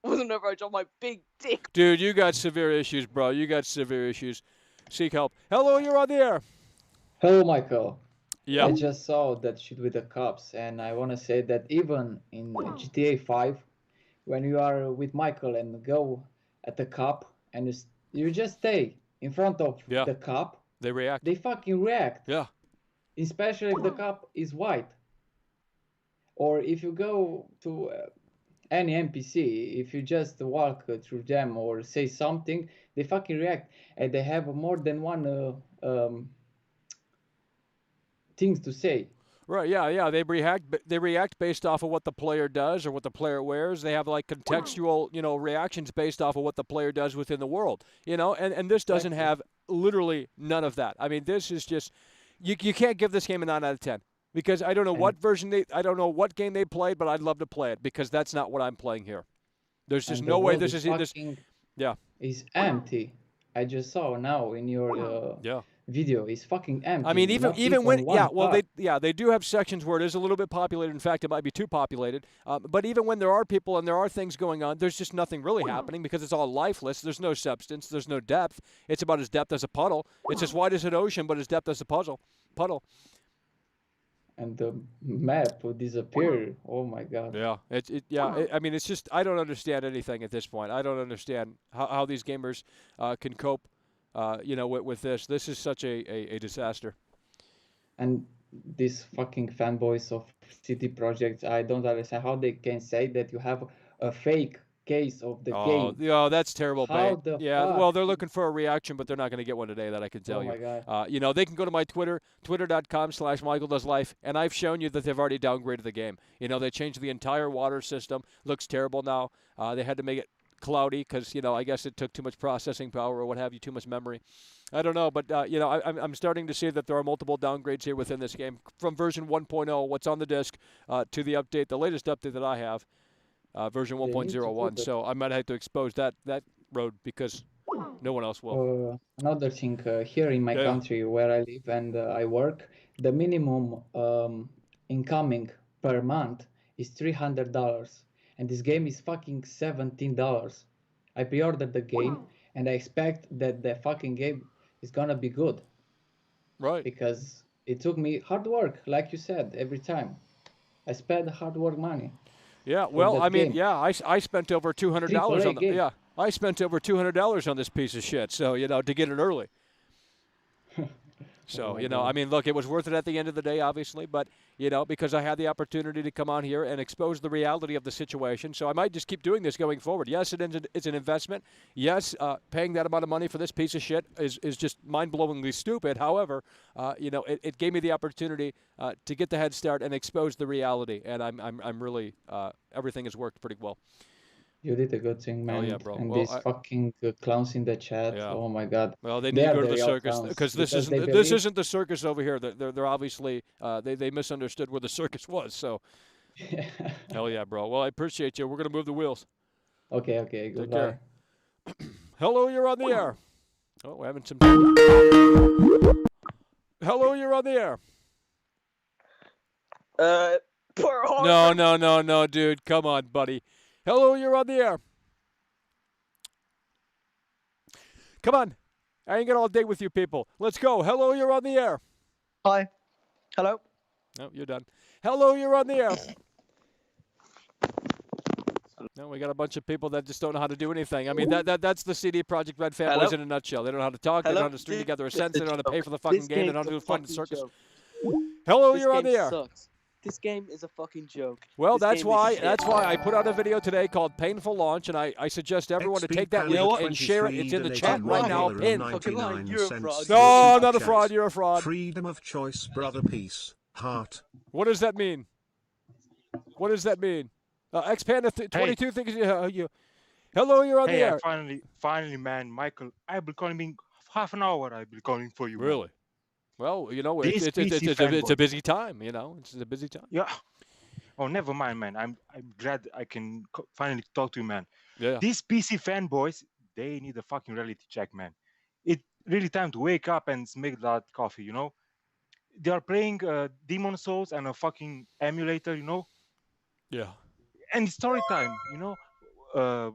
was whenever I dropped my big dick. Dude, you got severe issues, bro. You got severe issues. Seek help. Hello, you're on the air. Hello, Michael. Yeah. I just saw that shit with the cops, and I want to say that even in GTA 5, when you are with Michael and go at the cop and you just stay in front of the cop, they react. They fucking react. Yeah. Especially if the cop is white. Or if you go to any NPC, if you just walk through them or say something, they fucking react. And they have more than one things to say. Right, yeah. They react based off of what the player does or what the player wears. They have like contextual, reactions based off of what the player does within the world. And this doesn't have literally none of that. I mean, this is just you can't give this game a 9 out of 10 because I don't know what I don't know what game they played, but I'd love to play it because that's not what I'm playing here. There's just no way this is this. Yeah. Is empty. I just saw now in your video. It's fucking empty. I mean, even when they do have sections where it is a little bit populated. In fact, it might be too populated. But even when there are people and there are things going on, there's just nothing really happening because it's all lifeless. There's no substance. There's no depth. It's about as depth as a puddle. It's as wide as an ocean, but as depth as a puddle. And the map will disappear. Oh my god. Yeah. I mean, it's just I don't understand anything at this point. I don't understand how these gamers can cope. With this. This is such a disaster. And these fucking fanboys of CD Projekt, I don't understand how they can say that you have a fake case of the game. Yeah, that's terrible. How bait. Well, they're looking for a reaction, but they're not going to get one today. That I can tell you. Oh my god. They can go to my Twitter, twitter.com/MichaelDoesLife, and I've shown you that they've already downgraded the game. They changed the entire water system. Looks terrible now. They had to make it cloudy because I guess it took too much processing power or what have you, too much memory. I don't know, but I'm starting to see that there are multiple downgrades here within this game from version 1.0, what's on the disc, to the update, the latest update that I have, version 1.01. So I might have to expose that road because no one else will. Another thing, here in my country where I live and I work, the minimum incoming per month is $300. And this game is fucking $17. I pre-ordered the game, and I expect that the fucking game is gonna be good. Right. Because it took me hard work, like you said, every time. I spent hard work money. Yeah, well, I mean, I spent over $200 on the I spent over $200 on this piece of shit. So to get it early. So, I mean, look, it was worth it at the end of the day, obviously, but, because I had the opportunity to come on here and expose the reality of the situation. So I might just keep doing this going forward. Yes, it's an investment. Yes, paying that amount of money for this piece of shit is just mind-blowingly stupid. However, it gave me the opportunity to get the head start and expose the reality. And I'm really, everything has worked pretty well. You did a good thing, man. Oh, yeah, bro. And Well, these fucking clowns in the chat. Yeah. Oh my god. Well, they need to go to the circus because this isn't the circus over here. They're obviously they misunderstood where the circus was. So, hell yeah, bro. Well, I appreciate you. We're gonna move the wheels. Okay. Goodbye. Hello, you're on the air. Oh, we're having some. Hello, you're on the air. No, dude. Come on, buddy. Hello, you're on the air. Come on. I ain't got all day with you people. Let's go. Hello, you're on the air. Hi. Hello. No, you're done. Hello, you're on the air. No, we got a bunch of people that just don't know how to do anything. I mean, that's the CD Projekt Red fanboys in a nutshell. They don't know how to talk. They don't know how to string together a sentence. They don't know how to pay for the fucking game. They don't know how to do a fucking circus. Hello, you're on the air. Sucks. This game is a fucking joke. Well, that's why I put out a video today called Painful Launch, and I suggest everyone to take that link and share it. It's in the chat right now. Pinned. No, not a fraud. You're a fraud. Freedom of choice, brother. Peace. Heart. What does that mean? What does that mean? Expand 22 things. Hello, you're on the air. Finally, man, Michael. I've been calling half an hour. I've been calling for you. Really? Well, it's a busy time. It's a busy time. Yeah. Oh, never mind, man. I'm glad I can finally talk to you, man. Yeah. These PC fanboys, they need a fucking reality check, man. It's really time to wake up and make that coffee. They are playing Demon Souls and a fucking emulator. Yeah. And story time. A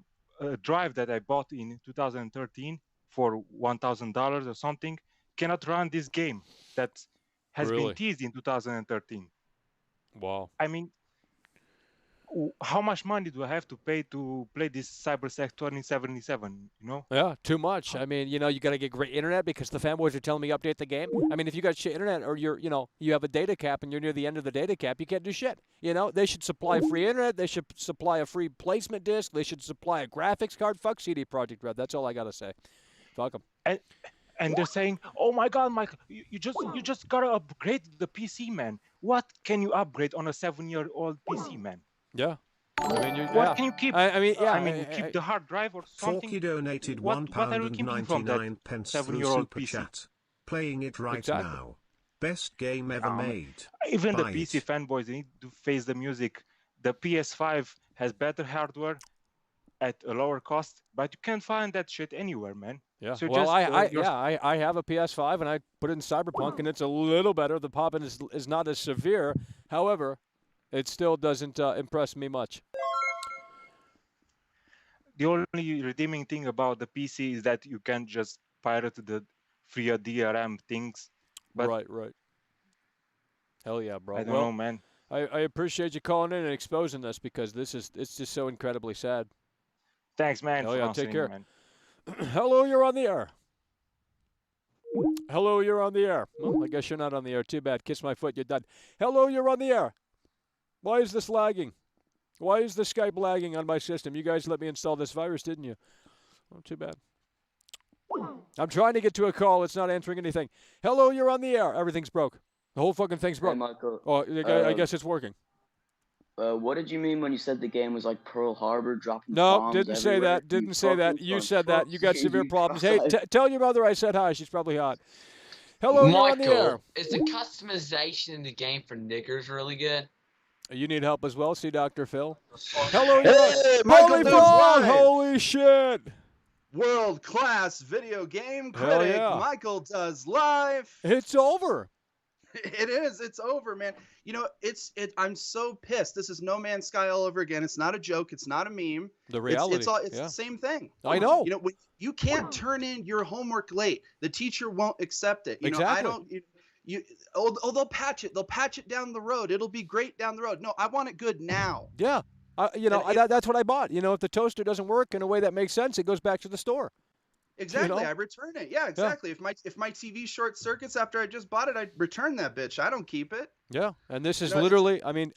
drive that I bought in 2013 for $1,000 or something cannot run this game that has been teased in 2013. Wow. I mean, how much money do I have to pay to play this CyberSec 2077, Yeah, too much. I mean, you got to get great internet because the fanboys are telling me update the game. I mean, if you got shit internet or you have a data cap and you're near the end of the data cap, you can't do shit. They should supply free internet. They should supply a free placement disc. They should supply a graphics card. Fuck CD Projekt Red. That's all I got to say. Fuck them. and they're saying, "Oh my God, Mike, you just gotta upgrade the PC, man. What can you upgrade on a 7-year-old PC, man? Yeah. I mean, What can you keep? I mean, yeah. I mean, keep the hard drive or something. Forky donated What are you keeping from that £1.99 through 7-year-old Super PC? Chat. Playing it right Exactly. now. Best game ever made. Even the Buy PC it. fanboys, they need to face the music. The PS5 has better hardware at a lower cost, but you can't find that shit anywhere, man. Yeah. So well, just, I have a PS5 and I put it in Cyberpunk and it's a little better. The popping is not as severe. However, it still doesn't impress me much. The only redeeming thing about the PC is that you can just pirate the free DRM things. But Right. Hell yeah, bro. I don't know, man. I appreciate you calling in and exposing this because it's just so incredibly sad. Thanks, man. Hell yeah, take care. Man. Hello, you're on the air. Hello, you're on the air. Well, I guess you're not on the air. Too bad. Kiss my foot. You're done. Hello, you're on the air. Why is this lagging? Why is the Skype lagging on my system? You guys let me install this virus, didn't you? Oh, too bad. I'm trying to get to a call. It's not answering anything. Hello, you're on the air. Everything's broke. The whole fucking thing's broke. Hey, Michael. Oh, I guess it's working. What did you mean when you said the game was like Pearl Harbor, dropping No, bombs didn't say everywhere? that. Didn't say that. You said that. You got severe You problems. Hey, tried. tell your mother I said hi. She's probably hot. Hello, you're on the air. Michael, is the customization in the game for niggers really good? You need help as well. See Dr. Phil. Hello, Hey, Michael holy Does fuck! Live. Holy shit! World-class video game Hell critic yeah. Michael Does Live. It's over. It is. It's over, man. You know, I'm so pissed. This is No Man's Sky all over again. It's not a joke. It's not a meme. The reality. It's yeah. the same thing. I know. You know, you can't turn in your homework late. The teacher won't accept it. You know, I Exactly. don't. They'll patch it. They'll patch it down the road. It'll be great down the road. No, I want it good now. Yeah. That's what I bought. You know, if the toaster doesn't work in a way that makes sense, it goes back to the store. Exactly. You know? I return it. Yeah, exactly. Yeah. If my TV short circuits after I just bought it, I return that bitch. I don't keep it. Yeah. And this is literally, I mean,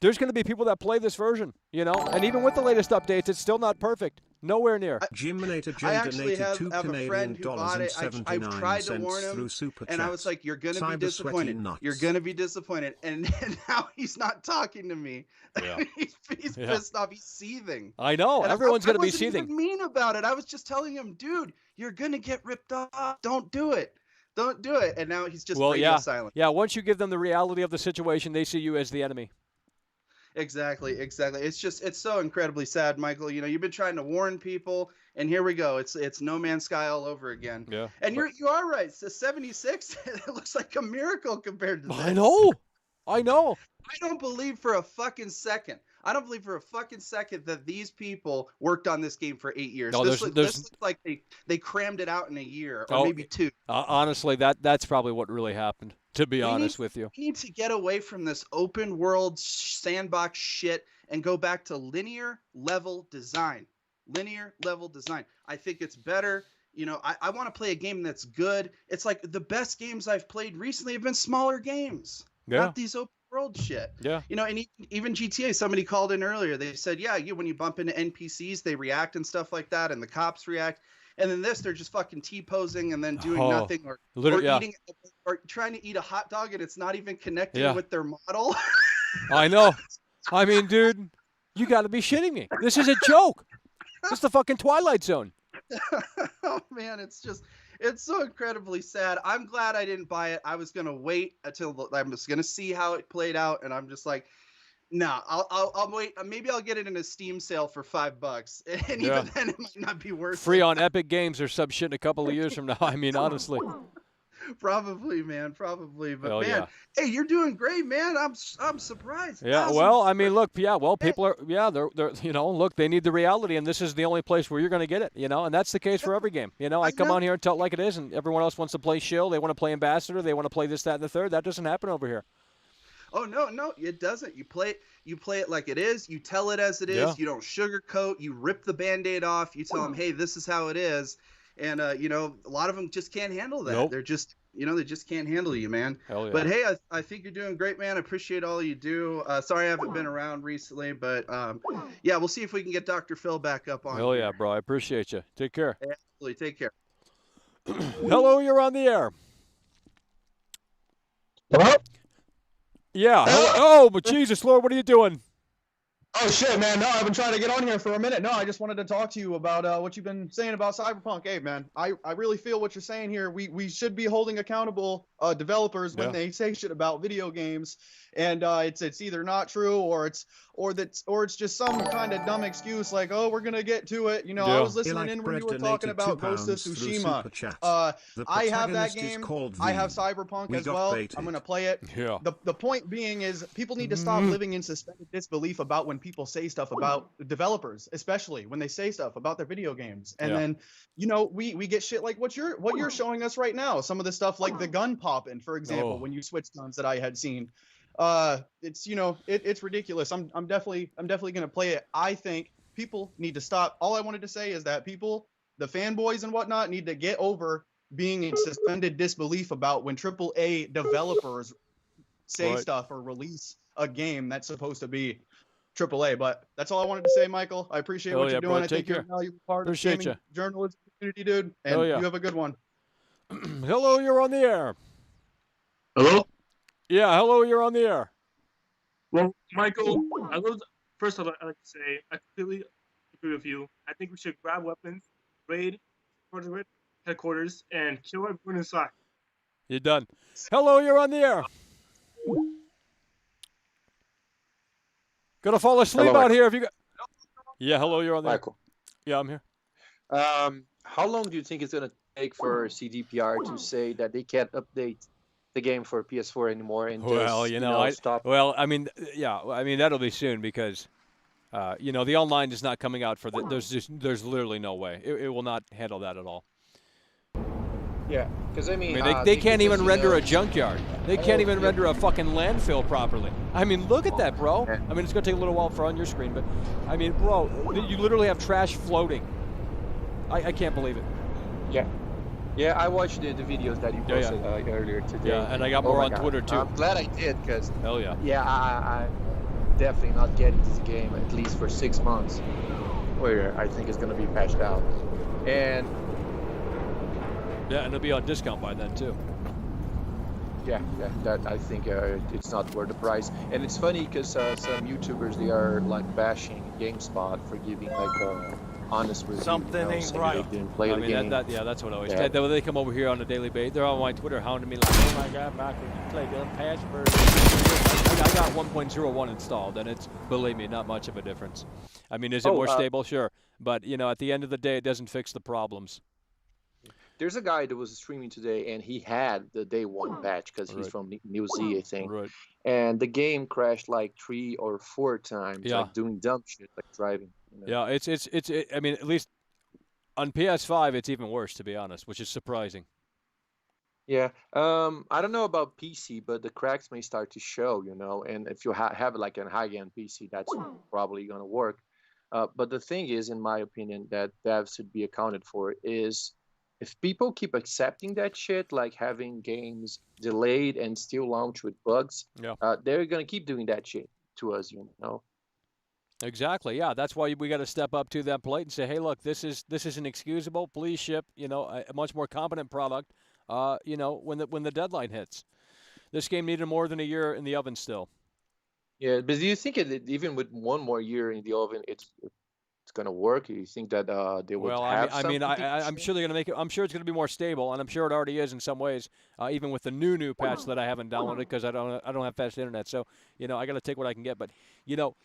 there's going to be people that play this version, you know, and even with the latest updates, it's still not perfect. Nowhere near. Jimminator I actually donated have a friend who bought it. I've tried to warn him, through Super and I was like, "You're gonna be disappointed. You're gonna be disappointed." And now he's not talking to me. Yeah. he's pissed off. He's seething. I know. And Everyone's going to be I wasn't seething. even mean about it. I was just telling him, "Dude, you're gonna get ripped off. Don't do it. Don't do it." And now he's just radio silent. Yeah. Once you give them the reality of the situation, they see you as the enemy. Exactly. It's so incredibly sad, Michael. You know, you've been trying to warn people, and here we go. It's No Man's Sky all over again. Yeah. And you are right. It's a 76. It looks like a miracle compared to this. I know. I don't believe for a fucking second. That these people worked on this game for 8 years. No, this looks like they crammed it out in a year or maybe 2. Honestly, that's probably what really happened. To be honest with you, we need to get away from this open world sandbox shit and go back to linear level design. I think it's better. You know, I want to play a game that's good. It's like the best games I've played recently have been smaller games, not these open world shit. Yeah. You know, and even GTA, somebody called in earlier. They said, yeah, when you bump into NPCs, they react and stuff like that, and the cops react. And then they're just fucking T-posing and then doing nothing or eating or trying to eat a hot dog and it's not even connecting with their model. I know. I mean, dude, you got to be shitting me. This is a joke. It's the fucking Twilight Zone. Oh, man, it's so incredibly sad. I'm glad I didn't buy it. I was going to wait until I was going to see how it played out. And I'm just like, no, I'll wait. Maybe I'll get it in a Steam sale for $5, and even then it might not be worth Free it. on Epic Games or some shit in a couple of years from now. I mean, honestly. Probably, man. Probably, but Hell man, yeah. Hey, you're doing great, man. I'm surprised. Yeah, well, I mean, look, people are, they're, you know, look, they need the reality, and this is the only place where you're going to get it, you know, and that's the case for every game. You know, I come on here and tell it like it is, and everyone else wants to play shill. They want to play ambassador. They want to play this, that, and the third. That doesn't happen over here. Oh no, it doesn't. You play it like it is. You tell it as it is. Yeah. You don't sugarcoat. You rip the Band-Aid off. You tell them, hey, this is how it is. And you know, a lot of them just can't handle that. Nope. They're just, you know, they just can't handle you, man. Hell yeah. But hey, I think you're doing great, man. I appreciate all you do. Sorry I haven't been around recently, but yeah, we'll see if we can get Dr. Phil back up on. Hell yeah, bro. I appreciate you. Take care. Absolutely, take care. Hello, you're on the air. Hello? Yeah. Hello. Oh, but Jesus, Lord, what are you doing? Oh shit, man! No, I've been trying to get on here for a minute. No, I just wanted to talk to you about what you've been saying about Cyberpunk. Hey, man, I really feel what you're saying here. We should be holding accountable developers when they say shit about video games, and it's either not true or it's just some kind of dumb excuse like, oh, we're gonna get to it. You know, I was listening in when you were talking about Ghost of Tsushima. I have that game. I have Cyberpunk as well. I'm gonna play it. Yeah. The point being is people need to stop living in suspended disbelief about when people say stuff about developers, especially when they say stuff about their video games. And then, you know, we get shit like what you're showing us right now. Some of the stuff like the gun popping, for example, when you switch guns that I had seen. It's, you know, it's ridiculous. I'm definitely gonna play it. I think people need to stop. All I wanted to say is that people, the fanboys and whatnot, need to get over being in suspended disbelief about when AAA developers say stuff or release a game that's supposed to be AAA. But that's all I wanted to say, Michael. I appreciate what you're doing. I think you're a valuable part of the gaming journalism community, dude. And you have a good one. Hello, you're on the air. Hello? Yeah, hello, you're on the air. Well, Michael, first of all, I'd like to say I completely agree with you. I think we should grab weapons, raid headquarters, and kill everyone inside. You're done. Hello, you're on the air. Gonna fall asleep out here if you got. Yeah, hello, you're on the air. Michael. Yeah, I'm here. How long do you think it's gonna take for CDPR to say that they can't update the game for PS4 anymore and stop? Well, I mean, yeah, I mean that'll be soon because, you know, the online is not coming out for the. There's literally no way it will not handle that at all. Yeah, because I mean they can't even render a junkyard. They can't even render a fucking landfill properly. I mean, look at that, bro. I mean, it's gonna take a little while for on your screen, but I mean, bro, you literally have trash floating. I can't believe it. Yeah. Yeah, I watched the videos that you posted earlier today. Yeah, and I got more on Twitter too. I'm glad I did because. Hell yeah. Yeah, I'm definitely not getting this game at least for 6 months, where I think it's gonna be patched out, and. Yeah, and it'll be on discount by then too. Yeah, that I think it's not worth the price. And it's funny because some YouTubers, they are like bashing GameSpot for giving like honest review. Something ain't right. They didn't play the game. That's what I always say. They come over here on a daily basis. They're on my Twitter hounding me like, oh my God, Michael, you play the patch version. I got 1.01 installed, and it's, believe me, not much of a difference. I mean, is it more stable? Sure. But, you know, at the end of the day, it doesn't fix the problems. There's a guy that was streaming today, and he had the day one patch because he's from New Z, I think. Right. And the game crashed like 3 or 4 times, like doing dumb shit, like driving. You know? Yeah, I mean, at least on PS5, it's even worse, to be honest, which is surprising. Yeah, I don't know about PC, but the cracks may start to show, you know. And if you have like a high-end PC, that's probably going to work. But the thing is, in my opinion, that devs should be accounted for is if people keep accepting that shit, like having games delayed and still launch with bugs, they're going to keep doing that shit to us, you know. Exactly. Yeah, that's why we got to step up to that plate and say, "Hey, look, this is inexcusable. Please ship, you know, a much more competent product. You know, when the deadline hits, this game needed more than a year in the oven still." Yeah, but do you think even with 1 more year in the oven, it's going to work? Do you think that they would have something? I'm sure they're going to make it. I'm sure it's going to be more stable, and I'm sure it already is in some ways. Even with the new patch that I haven't downloaded because I don't have fast internet. So you know, I got to take what I can get. But you know.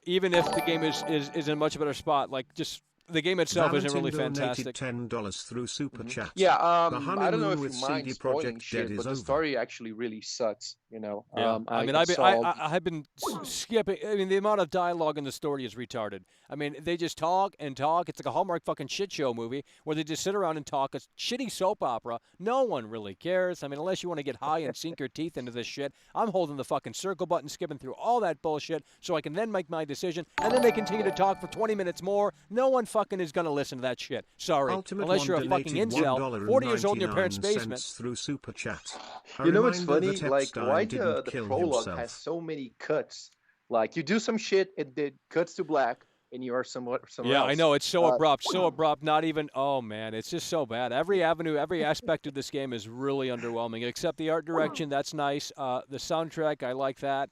Even if the game is in a much better spot, like just the game itself isn't really fantastic. $10 through Super Chat. Yeah, I don't know if you mind spoiling shit, but the story actually really sucks, you know. Yeah. I mean, I've been skipping. I mean, the amount of dialogue in the story is retarded. I mean, they just talk and talk. It's like a Hallmark fucking shit show movie where they just sit around and talk. A shitty soap opera. No one really cares. I mean, unless you want to get high and sink your teeth into this shit. I'm holding the fucking circle button, skipping through all that bullshit so I can then make my decision. And then they continue to talk for 20 minutes more. No one fucking is going to listen to that shit. Sorry. Unless you're a fucking incel, 40 years old in your parents' basement. Through Super Chat. You know what's funny? Like, why the prologue has so many cuts? Like, you do some shit, and it cuts to black, and you are somewhere else. Yeah, I know. It's so abrupt, so abrupt. Not even. Oh man, it's just so bad. Every avenue, every aspect of this game is really underwhelming. Except the art direction, that's nice. The soundtrack, I like that.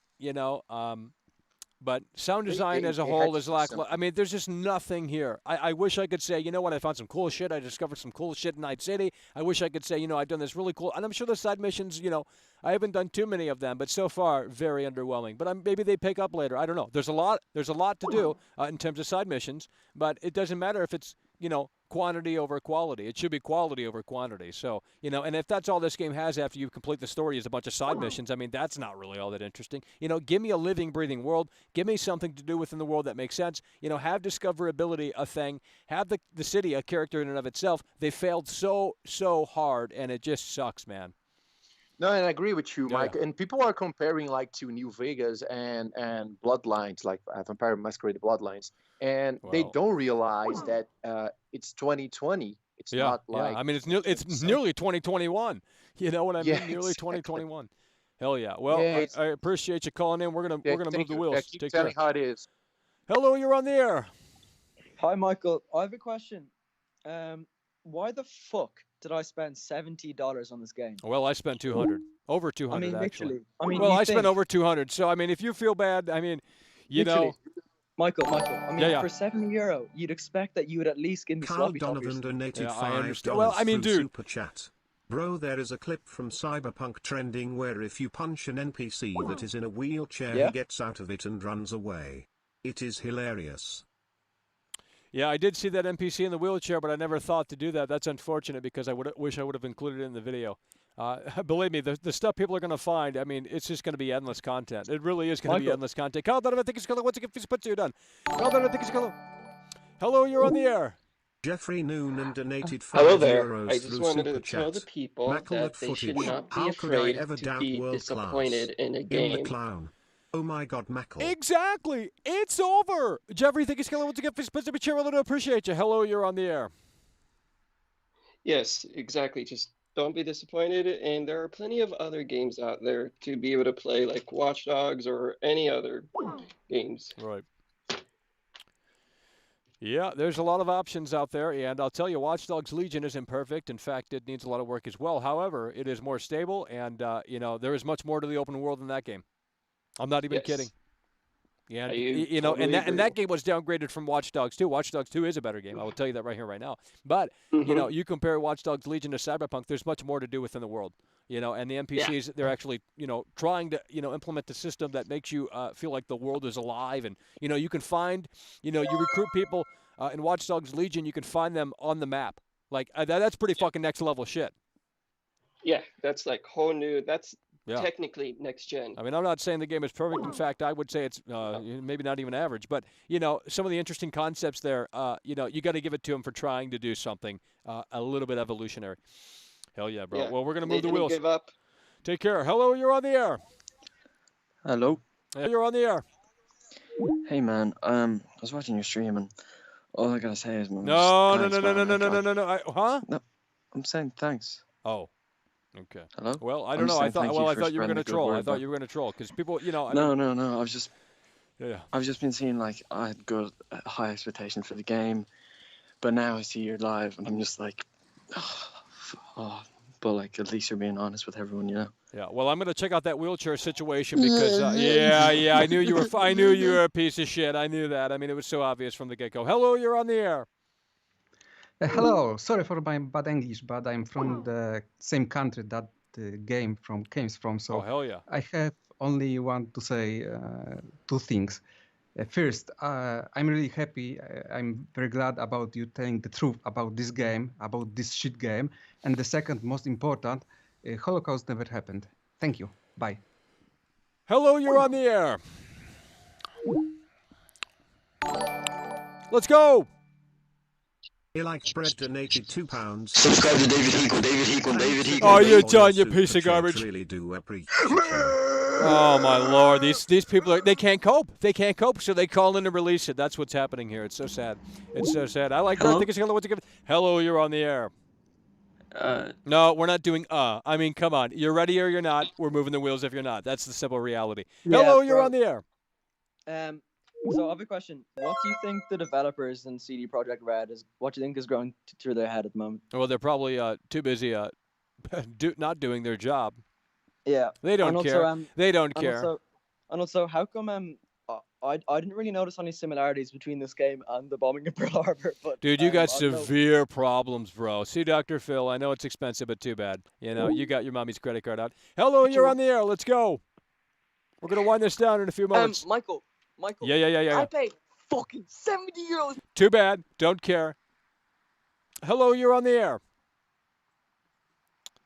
But sound design as a whole is lackluster. I mean, there's just nothing here. I wish I could say, you know what, I found some cool shit. I discovered some cool shit in Night City. I wish I could say, I've done this really cool. And I'm sure the side missions, I haven't done too many of them, but so far, very underwhelming. But maybe they pick up later. I don't know. There's a lot to do in terms of side missions, but it doesn't matter if it's, quantity over quality. It should be quality over quantity. So, and if that's all this game has after you complete the story is a bunch of side missions, I mean, that's not really all that interesting. Give me a living, breathing world. Give me something to do within the world that makes sense. Have discoverability a thing. Have the city a character in and of itself. They failed so hard, and it just sucks, man. No, and I agree with you, Mike. Yeah. And people are comparing to New Vegas and Bloodlines, like Vampire Masquerade Bloodlines, and they don't realize that it's 2020. It's not like. I mean, it's nearly 2021. You know what I mean? Yeah, nearly exactly. 2021. Hell yeah. Well, I appreciate you calling in. We're gonna move the wheels. Keep Take telling care. how it is. Hello, you're on the air. Hi, Michael. I have a question. Why the fuck did I spend $70 on this game? Well, I spent 200, over 200 I mean, actually. literally. I mean, well, you I spent think- over 200. So I mean, if you feel bad, I mean, Literally. Michael. I mean, Yeah. for €70, you'd expect that you would at least give me Carl sloppy Donovan toppers. donated I $5 understand. Well, I mean, through dude. Super Chat. Bro, there is a clip from Cyberpunk trending where if you punch an NPC that is in a wheelchair, Yeah? he gets out of it and runs away. It is hilarious. Yeah, I did see that NPC in the wheelchair, but I never thought to do that. That's unfortunate because I wish I would have included it in the video. Believe me, the stuff people are going to find, I mean, it's just going to be endless content. It really is going to be Michael. endless content. Carl Donovan, I think it's going to, once again, put you done. Carl Donovan, I think it's going to. Hello, you're on the air. Jeffrey Noonan donated Hello €5 there. I just through wanted Super to tell Chat. the people Immaculate that they should footage. not be How could I afraid ever to doubt be world disappointed class? in a In the game. clown. Oh my God, Mackle. Exactly. It's over. Jeffrey, thank you, Skilla. Once again, for supposed to be cheering. I appreciate you. Hello, you're on the air. Yes, exactly. Just don't be disappointed. And there are plenty of other games out there to be able to play, like Watch Dogs or any other games. Right. Yeah, there's a lot of options out there, and I'll tell you, Watch Dogs Legion isn't perfect. In fact, it needs a lot of work as well. However, it is more stable, and there is much more to the open world than that game. I'm not even kidding. Yeah, totally and that game was downgraded from Watch Dogs 2. Watch Dogs 2 is a better game. I will tell you that right here, right now. But you compare Watch Dogs Legion to Cyberpunk. There's much more to do within the world. And the NPCs, they're actually trying to implement a system that makes you feel like the world is alive, and you can find you recruit people in Watch Dogs Legion. You can find them on the map. Like that's pretty fucking next level shit. Yeah, that's like whole new. That's Yeah. technically next gen. I mean, I'm not saying the game is perfect. In fact, I would say it's maybe not even average. But, some of the interesting concepts there, you got to give it to them for trying to do something a little bit evolutionary. Hell yeah, bro. Yeah. Well, we're going to They move the didn't wheels. give up. Take care. Hello, you're on the air. Hello. You're on the air. Hey man, I was watching your stream and all I gotta say is man, No. Huh? No, I'm saying thanks. Oh. Okay. Hello. Well, I I'm don't know. I saying thought. thank Well, I for thought you were spreading going to the good troll. I word, thought but- you were going to troll because people, No. I was just. Yeah. I've just been seeing I had good, high expectations for the game, but now I see you're live and I'm just like, but at least you're being honest with everyone, Yeah. Well, I'm going to check out that wheelchair situation because yeah, I knew you were. I knew you were a piece of shit. I knew that. I mean, it was so obvious from the get-go. Hello, you're on the air. Hello, sorry for my bad English, but I'm from the same country that the game came from. So hell yeah. I have only want to say two things. First, I'm really happy. I'm very glad about you telling the truth about this game, about this shit game. And the second, most important, Holocaust never happened. Thank you. Bye. Hello, you're on the air. Let's go. Like Bread donated £2. Subscribe to David Hinkle, David Hinkle, David Hinkle. Oh, you're done, you piece of Super chat, garbage. Really do appreciate Oh my lord, these people they can't cope. They can't cope, so they call in and release it. That's what's happening here. It's so sad. It's so sad. I like. Hello? I think it's gonna. Hello, you're on the air. No, we're not doing. I mean, come on. You're ready or you're not. We're moving the wheels if you're not. That's the simple reality. Yeah, Hello, you're bro. on the air. So I have a question. What do you think the developers in CD Projekt Red what do you think is going through their head at the moment? Well, they're probably too busy not doing their job. Yeah. They don't care. They don't and care. Also, how come I didn't really notice any similarities between this game and the bombing of Pearl Harbor, but dude, you got severe problems, bro. See, Dr. Phil, I know it's expensive, but too bad. You know, you got your mommy's credit card out. Hello, you're on the air. Let's go. We're gonna wind this down in a few moments. Michael. Yeah. I paid fucking €70. Too bad. Don't care. Hello, you're on the air.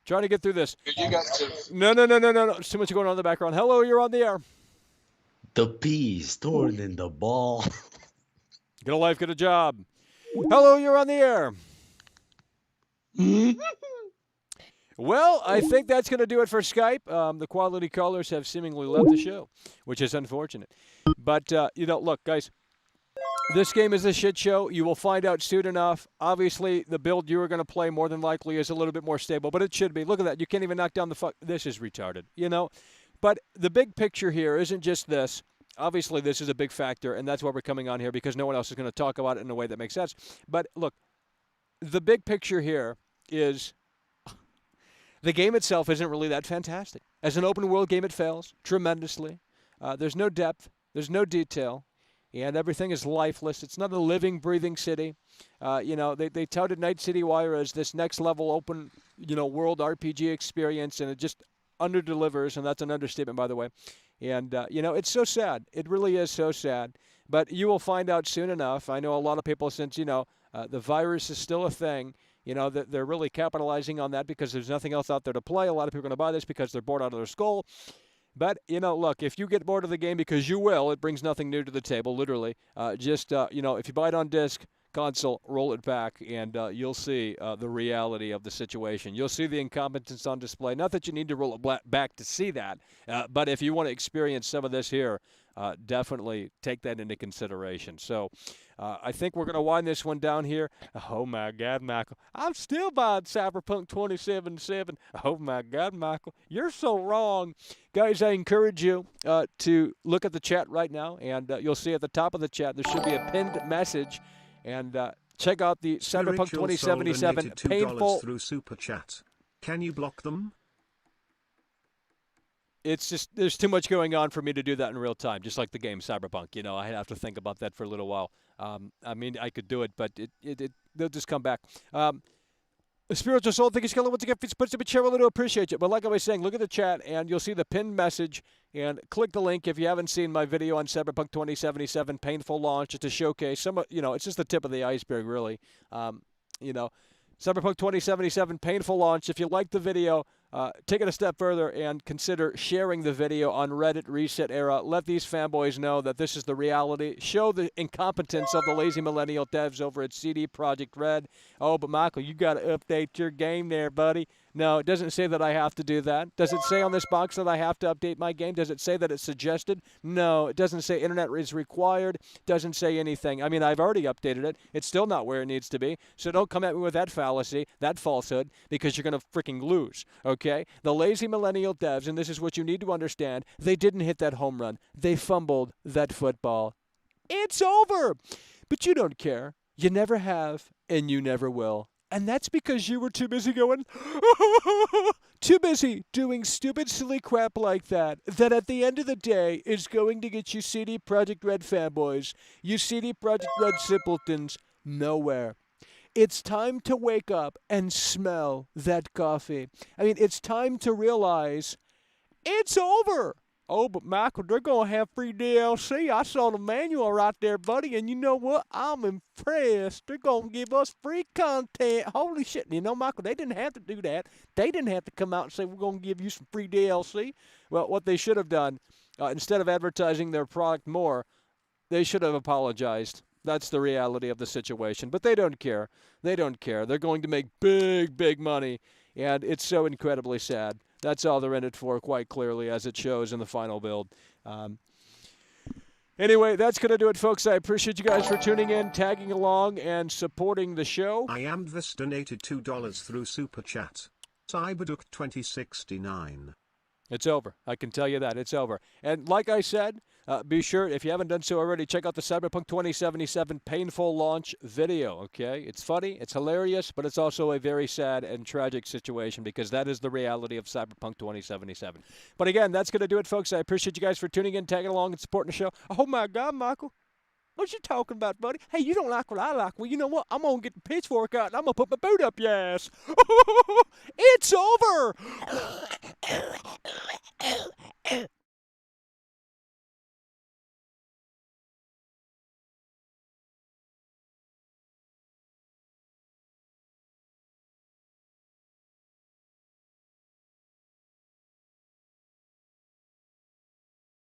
Trying to get through this. No. There's too much going on in the background. Hello, you're on the air. The peas stored in the ball. Get a life, get a job. Hello, you're on the air. Well, I think that's going to do it for Skype. The quality callers have seemingly left the show, which is unfortunate. But, look, guys, this game is a shit show. You will find out soon enough. Obviously, the build you are going to play more than likely is a little bit more stable, but it should be. Look at that. You can't even knock down the fuck. This is retarded, But the big picture here isn't just this. Obviously, this is a big factor, and that's why we're coming on here, because no one else is going to talk about it in a way that makes sense. But, look, the big picture here is the game itself isn't really that fantastic. As an open-world game, it fails tremendously. There's no depth. There's no detail. And everything is lifeless. It's not a living, breathing city. They touted Night City Wire as this next-level open, world RPG experience, and it just under-delivers, and that's an understatement, by the way. And, it's so sad. It really is so sad. But you will find out soon enough. I know a lot of people, since, the virus is still a thing, that they're really capitalizing on that because there's nothing else out there to play. A lot of people are going to buy this because they're bored out of their skull. But, look, if you get bored of the game, because you will, it brings nothing new to the table, literally. If you buy it on disc, console, roll it back, and you'll see the reality of the situation. You'll see the incompetence on display. Not that you need to roll it back to see that, but if you want to experience some of this here, definitely take that into consideration. So I think we're going to wind this one down here. Oh, my God, Michael. I'm still buying Cyberpunk 2077. Oh, my God, Michael. You're so wrong. Guys, I encourage you to look at the chat right now, and you'll see at the top of the chat there should be a pinned message. And check out the Cyberpunk 2077 painful through Super Chat. Can you block them? It's just there's too much going on for me to do that in real time, just like the game Cyberpunk. I have to think about that for a little while. I could do it, but they'll just come back. Spiritual Soul, thank you, Skeleton. Once again, puts a bit cheerful to appreciate you. But like I was saying, look at the chat, and you'll see the pinned message, and click the link if you haven't seen my video on Cyberpunk 2077 painful launch. It's a showcase. It's just the tip of the iceberg, really. Cyberpunk 2077 painful launch. If you like the video, take it a step further and consider sharing the video on Reddit Reset Era. Let these fanboys know that this is the reality. Show the incompetence of the lazy millennial devs over at CD Projekt Red. Oh, but Michael, you got to update your game there, buddy. No, it doesn't say that I have to do that. Does it say on this box that I have to update my game? Does it say that it's suggested? No, it doesn't say internet is required. Doesn't say anything. I mean, I've already updated it. It's still not where it needs to be. So don't come at me with that fallacy, that falsehood, because you're going to freaking lose, okay? The lazy millennial devs, and this is what you need to understand, they didn't hit that home run. They fumbled that football. It's over. But you don't care. You never have, and you never will. And that's because you were too busy going, too busy doing stupid, silly crap like that at the end of the day is going to get you CD Projekt Red fanboys, you CD Projekt Red simpletons, nowhere. It's time to wake up and smell that coffee. I mean, it's time to realize it's over. Oh, but Michael, they're going to have free DLC. I saw the manual right there, buddy, and you know what? I'm impressed. They're going to give us free content. Holy shit. Michael, they didn't have to do that. They didn't have to come out and say, we're going to give you some free DLC. Well, what they should have done, instead of advertising their product more, they should have apologized. That's the reality of the situation. But they don't care. They don't care. They're going to make big, big money, and it's so incredibly sad. That's all they're in it for, quite clearly, as it shows in the final build. Anyway, that's going to do it, folks. I appreciate you guys for tuning in, tagging along, and supporting the show. I am this donated $2 through Super Chat. Cyberduck 2069. It's over. I can tell you that. It's over. And like I said, be sure, if you haven't done so already, check out the Cyberpunk 2077 painful launch video, okay? It's funny, it's hilarious, but it's also a very sad and tragic situation because that is the reality of Cyberpunk 2077. But again, that's going to do it, folks. I appreciate you guys for tuning in, tagging along, and supporting the show. Oh, my God, Michael. What you talking about, buddy? Hey, you don't like what I like. Well, you know what? I'm going to get the pitchfork out, and I'm going to put my boot up your ass. It's over!